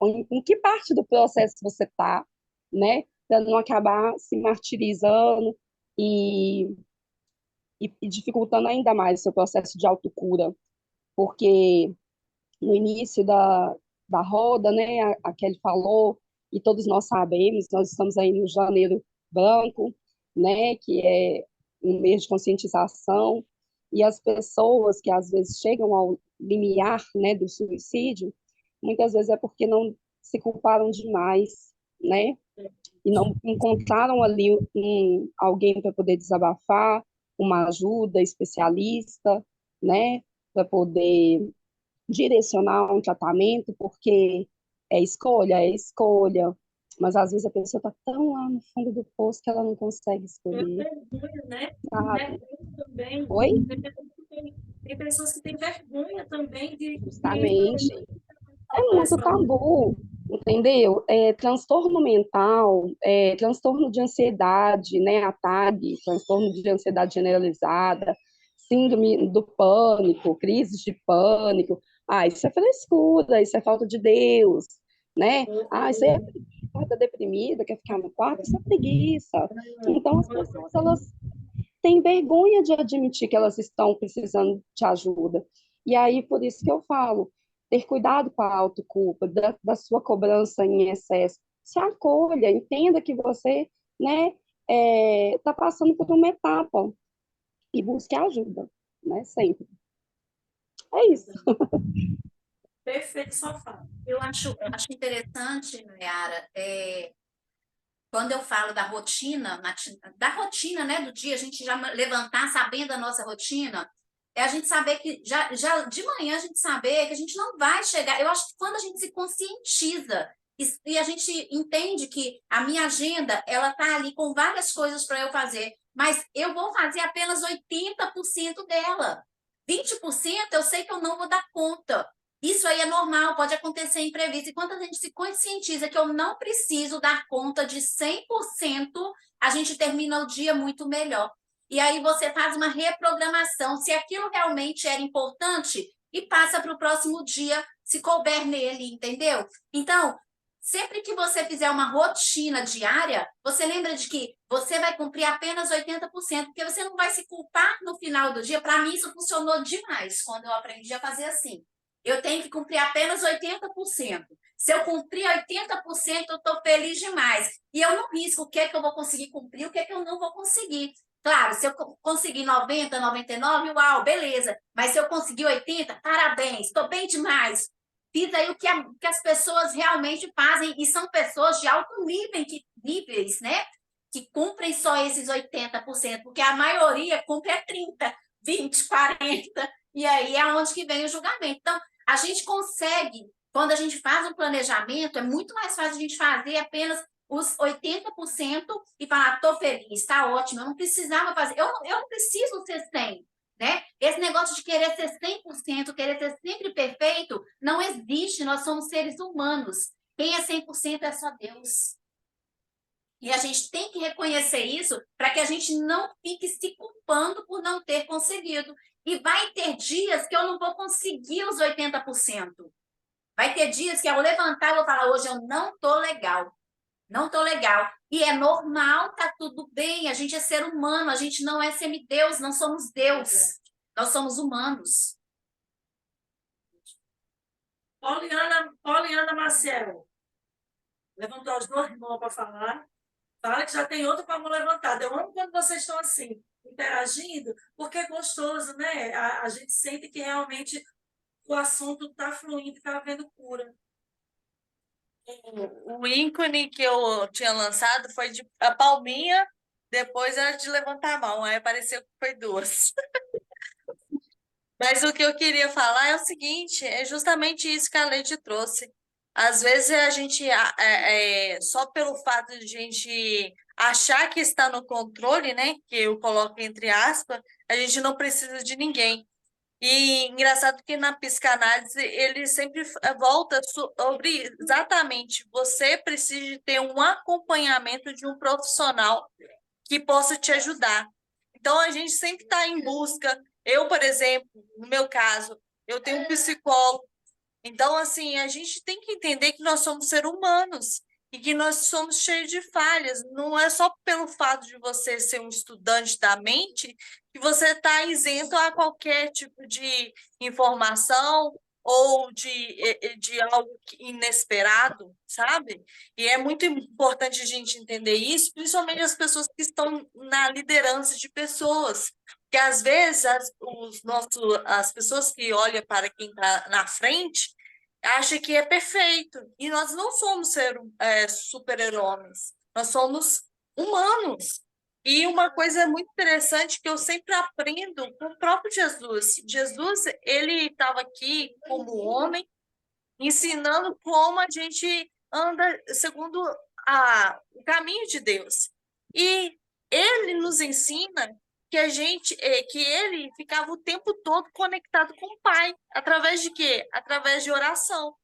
em que parte do processo você está, né? Para não acabar se martirizando e e dificultando ainda mais o seu processo de autocura, porque no início da roda, né, a Kelly falou, e todos nós sabemos, nós estamos aí no Janeiro Branco, né, que é um mês de conscientização, e as pessoas que às vezes chegam ao limiar, né, do suicídio, muitas vezes é porque não se culparam demais, né, e não encontraram ali alguém para poder desabafar, uma ajuda especialista, né, para poder direcionar um tratamento, porque é escolha, mas às vezes a pessoa está tão lá no fundo do poço que ela não consegue É escolher, vergonha, né? sabe? Vergonha também. Oi? Tem pessoas que têm vergonha também de Justamente. É falar muito essa. tabu, entendeu? Transtorno mental, transtorno de ansiedade, né? A TAG, transtorno de ansiedade generalizada, síndrome do pânico, crises de pânico. Ah, isso é frescura, isso é falta de Deus, né? Ah, isso aí é preguiça, deprimida, quer ficar no quarto, isso é preguiça. Então, as pessoas, elas têm vergonha de admitir que elas estão precisando de ajuda. E aí, por isso que eu falo, ter cuidado com a autoculpa, da sua cobrança em excesso. Se acolha, entenda que você, né, está passando por uma etapa e busque ajuda, né, sempre. É isso. Perfeito, só fala. Eu acho interessante, Nayara, quando eu falo da rotina, da rotina, né, do dia, a gente já levantar sabendo a nossa rotina, é a gente saber que, já de manhã, a gente saber que a gente não vai chegar. Eu acho que quando a gente se conscientiza e a gente entende que a minha agenda, ela tá ali com várias coisas para eu fazer, mas eu vou fazer apenas 80% dela. 20% eu sei que eu não vou dar conta. Isso aí é normal, pode acontecer imprevisto. E quando a gente se conscientiza que eu não preciso dar conta de 100%, a gente termina o dia muito melhor. E aí você faz uma reprogramação, se aquilo realmente era importante, e passa para o próximo dia, se couber nele, entendeu? Então, sempre que você fizer uma rotina diária, você lembra de que você vai cumprir apenas 80%, porque você não vai se culpar no final do dia. Para mim, isso funcionou demais quando eu aprendi a fazer assim. Eu tenho que cumprir apenas 80%. Se eu cumprir 80%, eu estou feliz demais. E eu não risco o que é que eu vou conseguir cumprir, o que é que eu não vou conseguir. Claro, se eu conseguir 90, 99, uau, beleza. Mas se eu conseguir 80, parabéns, estou bem demais. Fiz aí o que as pessoas realmente fazem, e são pessoas de alto níveis, né? Que cumprem só esses 80%, porque a maioria cumpre 30, 20, 40, e aí é onde que vem o julgamento. Então, a gente consegue, quando a gente faz um planejamento, é muito mais fácil a gente fazer apenas os 80% e falar, estou feliz, está ótimo, eu não precisava fazer, eu não preciso ser 100%, né? Esse negócio de querer ser 100%, querer ser sempre perfeito, não existe, nós somos seres humanos. Quem é 100% é só Deus. E a gente tem que reconhecer isso para que a gente não fique se culpando por não ter conseguido. E vai ter dias que eu não vou conseguir os 80%. Vai ter dias que ao levantar eu vou falar, hoje eu não estou legal. Não estou legal. E é normal, tá tudo bem. A gente é ser humano, a gente não é semideus, não somos Deus. Nós somos humanos. Poliana Maciel. Levantou as duas mãos para falar. Fala que já tem outra com a mão levantada. Eu amo quando vocês estão assim, interagindo, porque é gostoso, né? A gente sente que realmente o assunto está fluindo, está havendo cura. O ícone que eu tinha lançado foi de a palminha, depois era de levantar a mão, aí apareceu que foi duas. Mas o que eu queria falar é o seguinte, é justamente isso que a Leite trouxe. Às vezes a gente, só pelo fato de a gente achar que está no controle, né, que eu coloco entre aspas, a gente não precisa de ninguém. E engraçado que na psicanálise ele sempre volta sobre exatamente, você precisa ter um acompanhamento de um profissional que possa te ajudar. Então a gente sempre está em busca. Eu, por exemplo, no meu caso, eu tenho um psicólogo. Então, assim, a gente tem que entender que nós somos seres humanos e que nós somos cheios de falhas. Não é só pelo fato de você ser um estudante da mente que você está isento a qualquer tipo de informação ou de algo inesperado, sabe? E é muito importante a gente entender isso, principalmente as pessoas que estão na liderança de pessoas. Porque às vezes as pessoas que olham para quem está na frente acham que é perfeito. E nós não somos super-heróis, nós somos humanos. E uma coisa muito interessante que eu sempre aprendo com o próprio Jesus. Jesus, ele estava aqui como homem, ensinando como a gente anda segundo o caminho de Deus. E ele nos ensina que ele ficava o tempo todo conectado com o Pai, através de quê? Através de oração.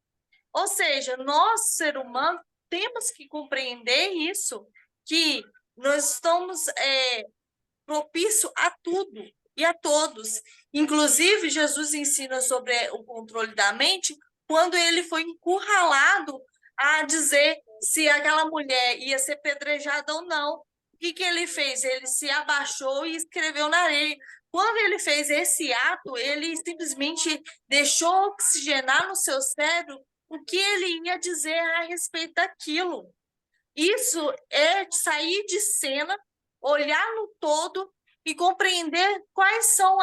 Ou seja, nós, ser humano, temos que compreender isso, que nós estamos propício a tudo e a todos. Inclusive, Jesus ensina sobre o controle da mente quando ele foi encurralado a dizer se aquela mulher ia ser pedrejada ou não. O que ele fez? Ele se abaixou e escreveu na areia. Quando ele fez esse ato, ele simplesmente deixou oxigenar no seu cérebro o que ele ia dizer a respeito daquilo. Isso é sair de cena, olhar no todo e compreender quais são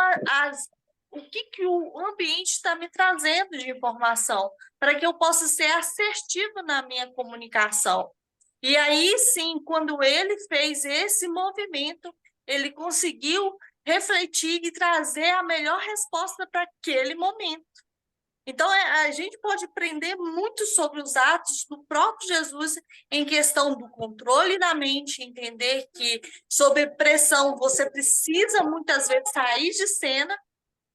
o que o ambiente está me trazendo de informação, para que eu possa ser assertivo na minha comunicação. E aí sim, quando ele fez esse movimento, ele conseguiu refletir e trazer a melhor resposta para aquele momento. Então, a gente pode aprender muito sobre os atos do próprio Jesus em questão do controle da mente, entender que, sob pressão, você precisa muitas vezes sair de cena,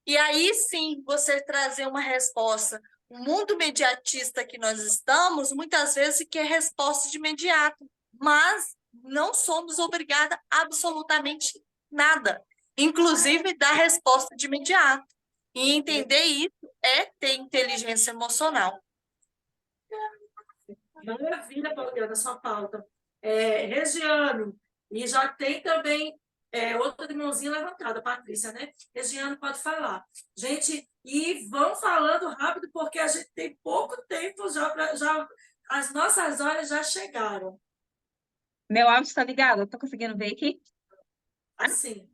e aí sim você trazer uma resposta. O mundo mediatista que nós estamos, muitas vezes quer resposta de imediato, mas não somos obrigados a absolutamente nada, inclusive dar resposta de imediato. E entender isso é ter inteligência emocional. Maravilha, Pauliana, sua pauta. Regiane, e já tem também outra de mãozinha levantada, Patrícia, né? Regiane, pode falar. Gente, e vão falando rápido, porque a gente tem pouco tempo já as nossas horas já chegaram. Meu áudio está ligado? Eu tô conseguindo ver aqui? Assim.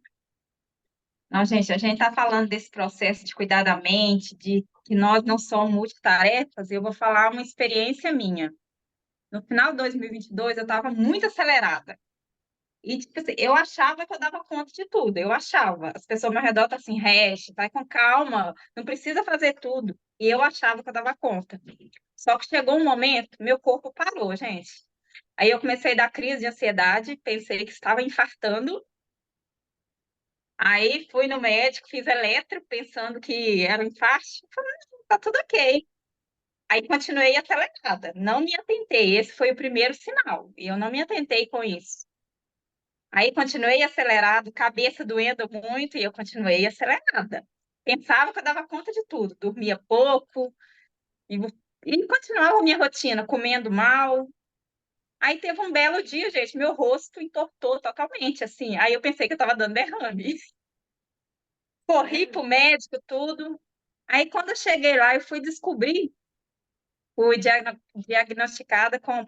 Não, gente, a gente está falando desse processo de cuidar da mente, de que nós não somos multitarefas, e eu vou falar uma experiência minha. No final de 2022, eu estava muito acelerada. E, tipo assim, eu achava que eu dava conta de tudo, eu achava. As pessoas ao meu redor estavam assim, Hash, vai com calma, não precisa fazer tudo. E eu achava que eu dava conta. Só que chegou um momento, meu corpo parou, gente. Aí eu comecei a dar crise de ansiedade, pensei que estava infartando. Aí fui no médico, fiz eletro, pensando que era um infarto. Falei, tá tudo ok. Aí continuei acelerada, não me atentei. Esse foi o primeiro sinal, e eu não me atentei com isso. Aí continuei acelerado, cabeça doendo muito, e eu continuei acelerada. Pensava que eu dava conta de tudo, dormia pouco, e, e continuava a minha rotina, comendo mal. Aí teve um belo dia, gente, meu rosto entortou totalmente, assim. Aí eu pensei que eu estava dando derrame. Corri pro médico, tudo. Aí quando eu cheguei lá, eu fui descobrir, fui diagnosticada com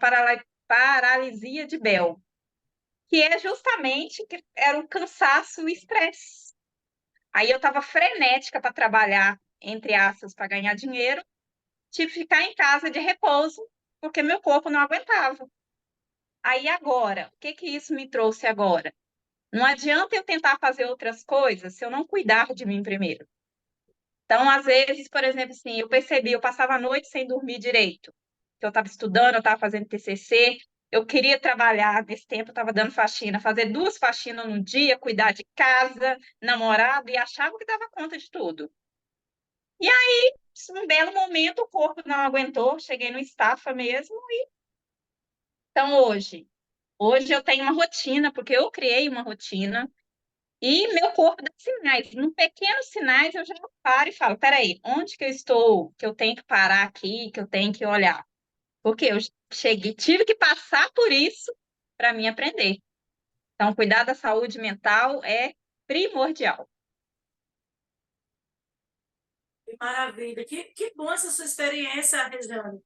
paralisia de Bell, que é justamente que era um cansaço e o estresse. Aí eu estava frenética para trabalhar, entre aspas, para ganhar dinheiro, tive que ficar em casa de repouso, porque meu corpo não aguentava. Aí agora, o que que isso me trouxe agora? Não adianta eu tentar fazer outras coisas se eu não cuidar de mim primeiro. Então, às vezes, por exemplo, assim, eu percebi, eu passava a noite sem dormir direito. Eu estava estudando, eu estava fazendo TCC, eu queria trabalhar, nesse tempo eu estava dando faxina, fazer 2 faxinas no dia, cuidar de casa, namorado, e achava que dava conta de tudo. E aí, um belo momento, o corpo não aguentou, cheguei no estafa mesmo. Então, hoje eu tenho uma rotina, porque eu criei uma rotina, e meu corpo dá sinais. Em pequenos sinais, eu já paro e falo, peraí, onde que eu estou? Que eu tenho que parar aqui, que eu tenho que olhar. porque eu cheguei, tive que passar por isso para mim aprender. Então, cuidar da saúde mental é primordial. Que maravilha, que bom essa sua experiência, Regiane,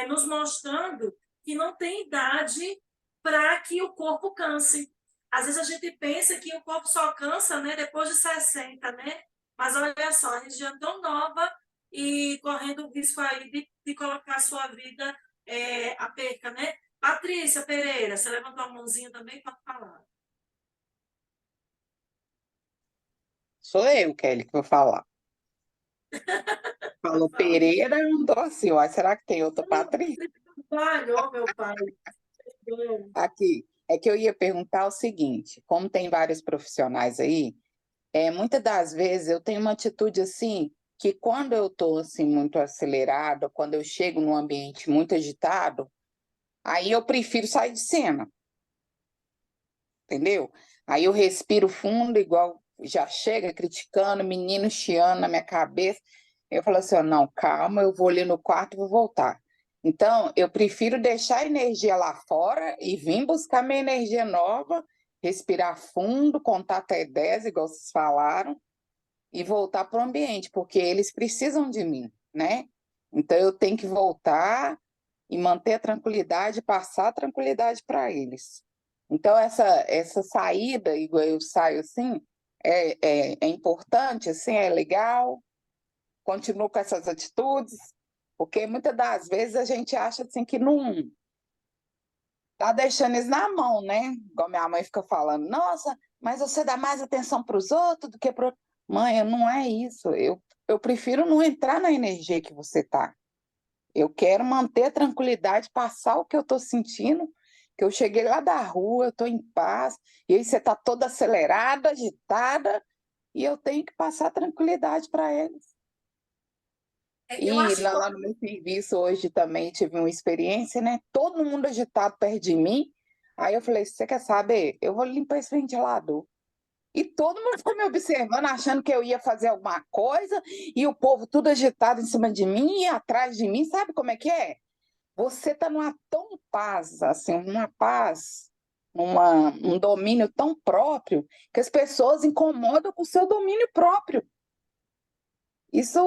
nos mostrando que não tem idade para que o corpo canse. Às vezes a gente pensa que o corpo só cansa, né, depois de 60, né? Mas olha só, a Regiane tão nova e correndo o risco aí de colocar a sua vida à perca, né? Patrícia Pereira, você levantou a mãozinha também para falar. Sou eu, Kelly, que vou falar. Falou Pereira, eu não tô assim, ó. Será que tem outra Patrícia? Falhou, meu pai. Aqui, é que eu ia perguntar o seguinte, como tem vários profissionais aí, muitas das vezes eu tenho uma atitude assim, que quando eu estou assim, muito acelerada, quando eu chego num ambiente muito agitado, aí eu prefiro sair de cena, entendeu? Aí eu respiro fundo, igual já chega criticando, menino chiando na minha cabeça, eu falo assim, ó, não, calma, eu vou ali no quarto e vou voltar. Então, eu prefiro deixar a energia lá fora e vir buscar minha energia nova, respirar fundo, contar até 10, igual vocês falaram, e voltar para o ambiente, porque eles precisam de mim, né? Então, eu tenho que voltar e manter a tranquilidade, passar a tranquilidade para eles. Então, essa saída, igual eu saio assim, é importante, assim, é legal, continuo com essas atitudes, porque muitas das vezes a gente acha assim que não tá deixando eles na mão, né? Igual minha mãe fica falando, nossa, mas você dá mais atenção para os outros do que para... Mãe, não é isso. Eu prefiro não entrar na energia que você tá. Eu quero manter a tranquilidade, passar o que eu estou sentindo, que eu cheguei lá da rua, eu estou em paz, e aí você está toda acelerada, agitada, e eu tenho que passar tranquilidade para eles. Eu E acho lá no meu serviço hoje também tive uma experiência, né? Todo mundo agitado perto de mim. Aí eu falei, você quer saber? Eu vou limpar esse ventilador. E todo mundo ficou me observando, achando que eu ia fazer alguma coisa, e o povo tudo agitado em cima de mim e atrás de mim. Sabe como é que é? Você está numa tão paz, assim, uma paz, um domínio tão próprio, que as pessoas incomodam com o seu domínio próprio. Isso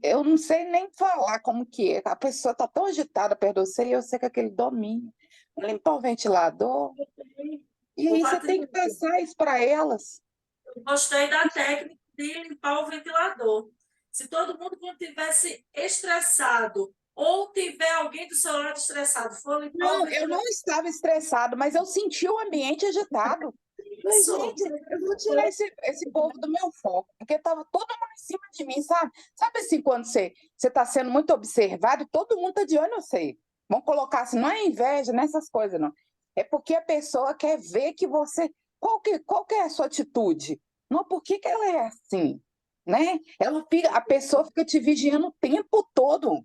eu não sei nem falar como que é. A pessoa está tão agitada perto de você e eu sei que aquele domínio. Limpar o ventilador. E aí você tem que passar isso para elas. Eu gostei da técnica de limpar o ventilador. Se todo mundo, quando estivesse estressado ou tiver alguém do seu lado estressado, for limpar o Não, eu ventilador... não estava estressado, mas eu senti o ambiente agitado. Falei, gente, eu vou tirar esse povo do meu foco, porque estava todo mundo em cima de mim, sabe? Sabe assim, quando você está sendo muito observado e todo mundo está de olho em você. Vamos colocar assim, não é inveja, nessas coisas, não. É porque a pessoa quer ver que você... Qual que é a sua atitude? Não, por que ela é assim? Né? A pessoa fica te vigiando o tempo todo.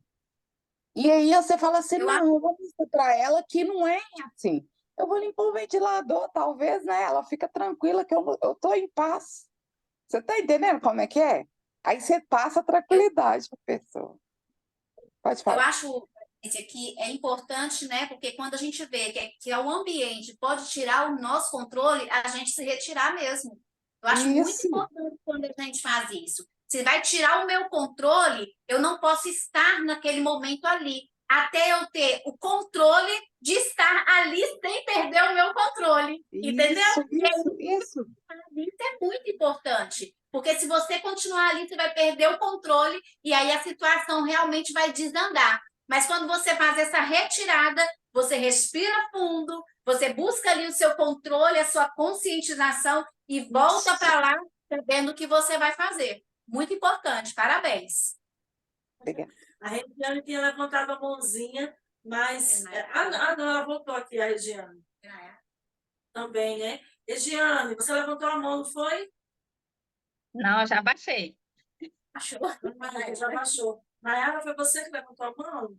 E aí você fala assim, não, eu vou mostrar para ela que não é assim. Eu vou limpar o ventilador, talvez, né? Ela fica tranquila que eu estou em paz. Você está entendendo como é que é? Aí você passa a tranquilidade para a pessoa. Pode Eu falar. acho que é importante, né? Porque quando a gente vê que o ambiente pode tirar o nosso controle, a gente se retirar mesmo. Eu acho muito Isso. importante quando a gente faz isso. Se vai tirar o meu controle, eu não posso estar naquele momento ali, até eu ter o controle de estar ali sem perder o meu controle. Entendeu? Isso. Isso é muito importante, porque se você continuar ali, você vai perder o controle e aí a situação realmente vai desandar. Mas quando você faz essa retirada, você respira fundo, você busca ali o seu controle, a sua conscientização e volta para lá sabendo o que você vai fazer. Muito importante, parabéns. Obrigada. A Regiane tinha levantado a mãozinha, mas... não, ela voltou aqui, a Regiane. Também, né? Regiane, você levantou a mão, não foi? Não, já baixei. Achou? Já baixou. Nayara, foi você que levantou a mão?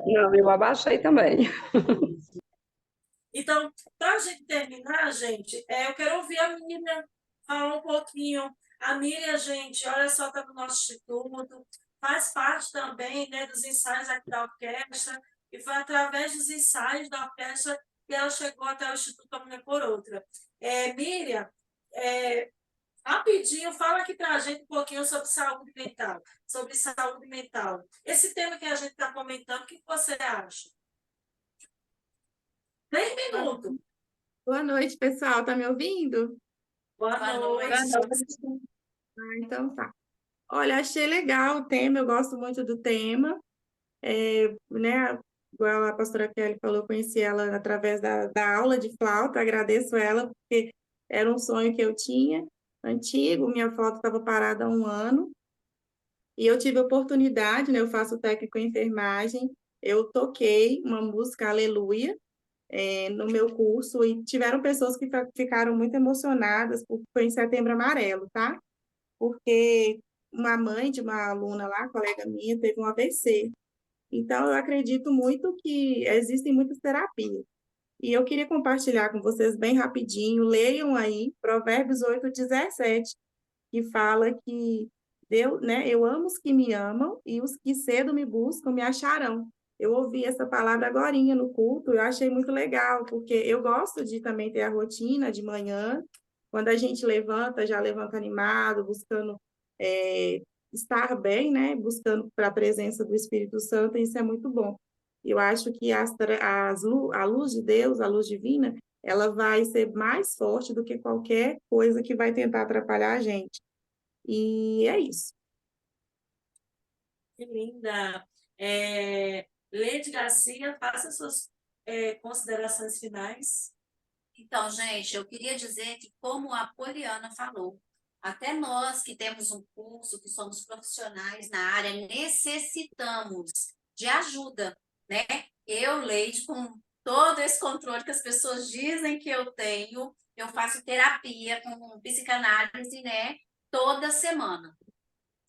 Não, eu abaixei também. Então, para a gente terminar, gente, eu quero ouvir a Miriam falar um pouquinho. A Miriam, gente, olha só, está no nosso instituto, faz parte também, né, dos ensaios aqui da orquestra, e foi através dos ensaios da orquestra que ela chegou até o Instituto Uma Mulher por Outra. Miriam, rapidinho, fala aqui para a gente um pouquinho sobre saúde mental. Sobre saúde mental. Esse tema que a gente está comentando, o que você acha? 3 minutos. Boa noite, pessoal. Tá me ouvindo? Boa Boa noite. noite. Então tá. Olha, achei legal o tema, eu gosto muito do tema. Né, igual a pastora Kelly falou, eu conheci ela através da aula de flauta, agradeço ela, porque era um sonho que eu tinha, antigo, minha flauta estava parada há 1 ano, e eu tive a oportunidade, né, eu faço técnico em enfermagem, eu toquei uma música, Aleluia, no meu curso, e tiveram pessoas que ficaram muito emocionadas, porque foi em Setembro Amarelo, tá? Porque uma mãe de uma aluna lá, colega minha, teve um AVC. Então, eu acredito muito que existem muitas terapias. E eu queria compartilhar com vocês bem rapidinho, leiam aí Provérbios 8:17, que fala que Deus, né, eu amo os que me amam e os que cedo me buscam me acharão. Eu ouvi essa palavra agorinha no culto, eu achei muito legal, porque eu gosto de também ter a rotina de manhã, quando a gente levanta, já levanta animado, buscando estar bem, né, buscando para a presença do Espírito Santo, e isso é muito bom. Eu acho que a luz de Deus, a luz divina, ela vai ser mais forte do que qualquer coisa que vai tentar atrapalhar a gente. E é isso. Que linda. Leide Garcia, faça suas considerações finais. Então, gente, eu queria dizer que, como a Poliana falou, até nós que temos um curso, que somos profissionais na área, necessitamos de ajuda, né? Eu, Leide, com todo esse controle que as pessoas dizem que eu tenho, eu faço terapia com psicanálise, né? Toda semana.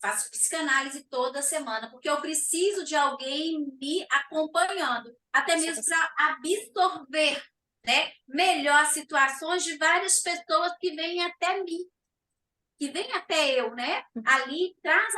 Faço psicanálise toda semana, porque eu preciso de alguém me acompanhando, até mesmo para absorver, né, melhor situações de várias pessoas que vêm até mim, que vem até eu, né? Ali, traz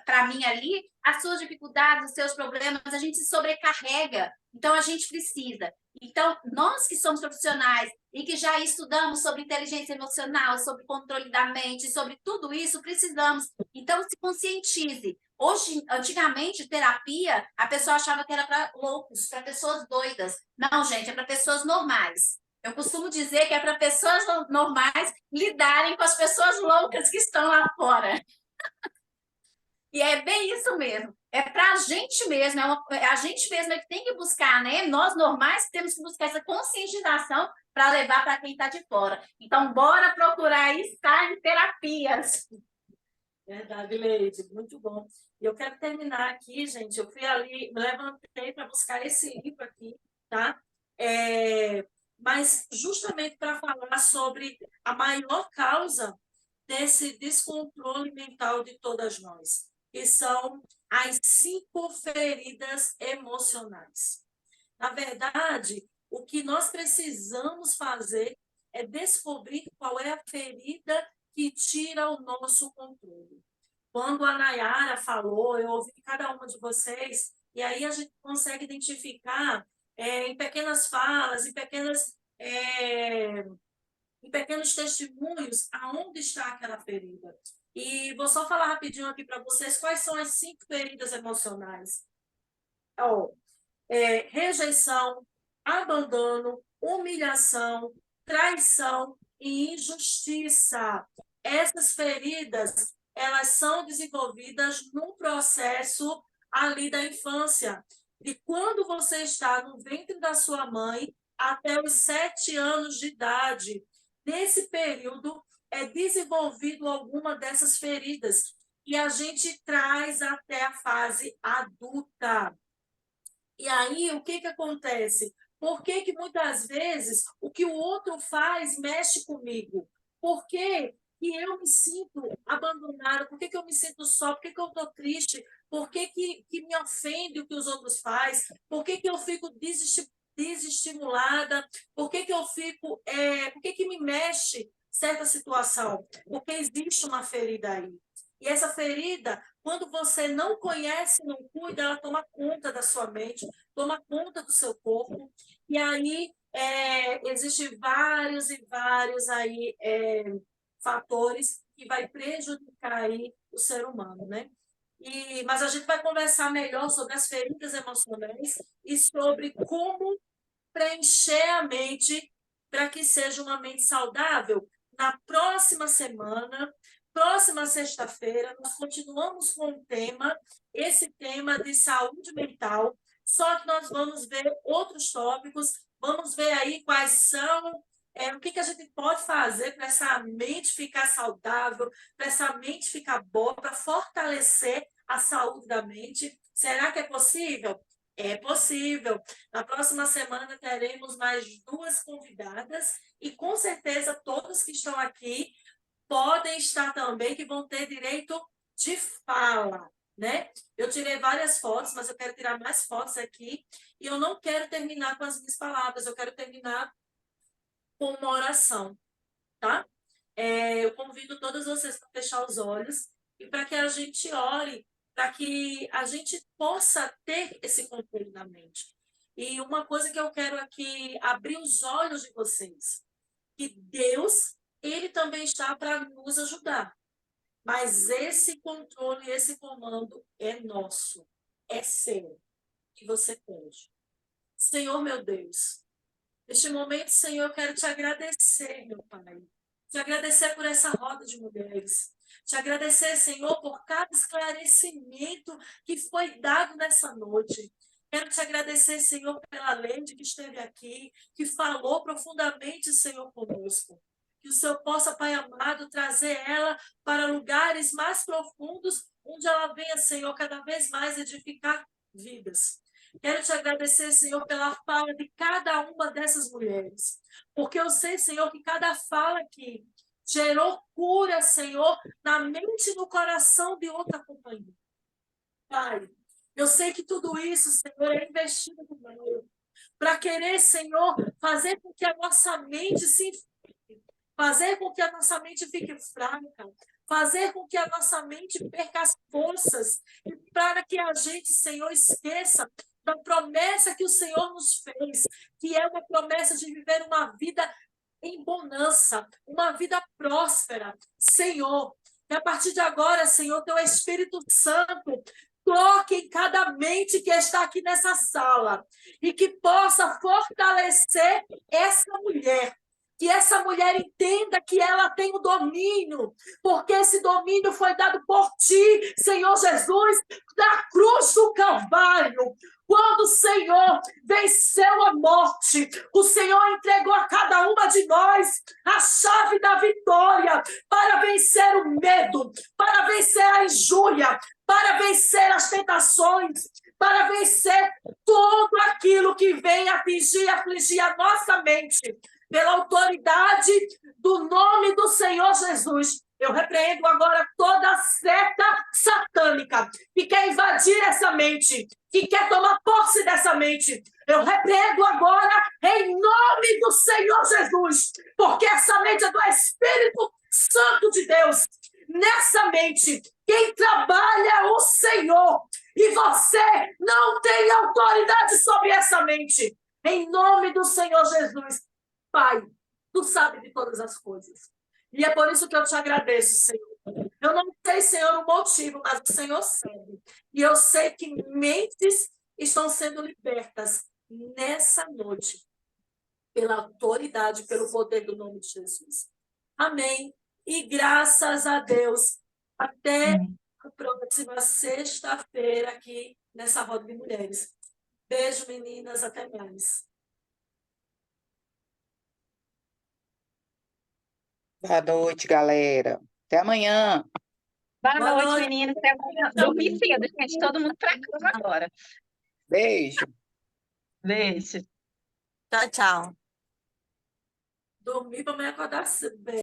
para mim ali as suas dificuldades, os seus problemas, a gente se sobrecarrega. Então, a gente precisa. Então, nós que somos profissionais e que já estudamos sobre inteligência emocional, sobre controle da mente, sobre tudo isso, precisamos. Então, se conscientize. Hoje, antigamente, terapia, a pessoa achava que era para loucos, para pessoas doidas. Não, gente, é para pessoas normais. Eu costumo dizer que é para pessoas normais lidarem com as pessoas loucas que estão lá fora. E é bem isso mesmo. É para a gente mesmo, a gente mesmo é que tem que buscar, né? Nós normais temos que buscar essa conscientização para levar para quem está de fora. Então, bora procurar estar em terapias. Verdade, Leide, muito bom. E eu quero terminar aqui, gente. Eu fui ali, me levantei para buscar esse livro aqui, tá? Mas justamente para falar sobre a maior causa desse descontrole mental de todas nós, que são as 5 feridas emocionais. Na verdade, o que nós precisamos fazer é descobrir qual é a ferida que tira o nosso controle. Quando a Nayara falou, eu ouvi cada uma de vocês, e aí a gente consegue identificar em pequenas falas, em pequenos testemunhos, aonde está aquela ferida. E vou só falar rapidinho aqui para vocês quais são as 5 feridas emocionais. Rejeição, abandono, humilhação, traição e injustiça. Essas feridas, elas são desenvolvidas no processo ali da infância. E quando você está no ventre da sua mãe, até os 7 anos de idade, nesse período é desenvolvido alguma dessas feridas. E a gente traz até a fase adulta. E aí, o que acontece? Por que muitas vezes o que o outro faz mexe comigo? Por que eu me sinto abandonada? Por que eu me sinto só? Por que eu estou triste? Por que me ofende o que os outros fazem? Por que eu fico desestimulada? Por que eu fico... por que me mexe certa situação? Porque existe uma ferida aí. E essa ferida, quando você não conhece, não cuida, ela toma conta da sua mente, toma conta do seu corpo. E aí existem vários e vários aí, fatores que vai prejudicar aí o ser humano, né? Mas a gente vai conversar melhor sobre as feridas emocionais e sobre como preencher a mente para que seja uma mente saudável. Na próxima semana, próxima sexta-feira, nós continuamos com o tema, esse tema de saúde mental, só que nós vamos ver outros tópicos, vamos ver aí quais são, o que a gente pode fazer para essa mente ficar saudável, para essa mente ficar boa, para fortalecer a saúde da mente. Será que é possível? É possível. Na próxima semana teremos mais 2 convidadas e com certeza todos que estão aqui podem estar também, que vão ter direito de fala, né? Eu tirei várias fotos, mas eu quero tirar mais fotos aqui e eu não quero terminar com as minhas palavras, eu quero terminar com uma oração, tá? Eu convido todos vocês para fechar os olhos e para que a gente ore, para que a gente possa ter esse controle na mente. E uma coisa que eu quero aqui abrir os olhos de vocês, que Deus, Ele também está para nos ajudar. Mas esse controle, esse comando é nosso, é seu, que você pode. Senhor, meu Deus, neste momento, Senhor, eu quero te agradecer, meu Pai. Te agradecer por essa roda de mulheres. Te agradecer, Senhor, por cada esclarecimento que foi dado nessa noite. Quero te agradecer, Senhor, pela Leide que esteve aqui, que falou profundamente, Senhor, conosco. Que o Senhor possa, Pai amado, trazer ela para lugares mais profundos, onde ela venha, Senhor, cada vez mais edificar vidas. Quero te agradecer, Senhor, pela fala de cada uma dessas mulheres. Porque eu sei, Senhor, que cada fala aqui gerou cura, Senhor, na mente e no coração de outra companhia. Pai, eu sei que tudo isso, Senhor, é investido no meio. Para querer, Senhor, fazer com que a nossa mente se inflame, fazer com que a nossa mente fique fraca, fazer com que a nossa mente perca as forças, e para que a gente, Senhor, esqueça da promessa que o Senhor nos fez, que é uma promessa de viver uma vida em bonança, uma vida próspera. Senhor, que a partir de agora, Senhor, teu Espírito Santo toque em cada mente que está aqui nessa sala e que possa fortalecer essa mulher. Que essa mulher entenda que ela tem o domínio, porque esse domínio foi dado por ti, Senhor Jesus, da cruz do Calvário. Quando o Senhor venceu a morte, o Senhor entregou a cada uma de nós a chave da vitória para vencer o medo, para vencer a injúria, para vencer as tentações, para vencer tudo aquilo que vem afligir a nossa mente. Pela autoridade do nome do Senhor Jesus, eu repreendo agora toda seta satânica que quer invadir essa mente, que quer tomar posse dessa mente. Eu repreendo agora em nome do Senhor Jesus, porque essa mente é do Espírito Santo de Deus. Nessa mente, quem trabalha é o Senhor, e você não tem autoridade sobre essa mente. Em nome do Senhor Jesus. Pai, tu sabes de todas as coisas. E é por isso que eu te agradeço, Senhor. Eu não sei, Senhor, o motivo, mas o Senhor sabe. E eu sei que mentes estão sendo libertas nessa noite, pela autoridade, pelo poder do nome de Jesus. Amém. E graças a Deus. Até a próxima sexta-feira aqui nessa roda de mulheres. Beijo, meninas. Até mais. Boa noite, galera. Até amanhã. Boa Boa noite, noite. meninas. Até amanhã. Dormir cedo, gente. Todo mundo para casa agora. Beijo. Beijo. Tchau, tchau. Dormir para me acordar bem.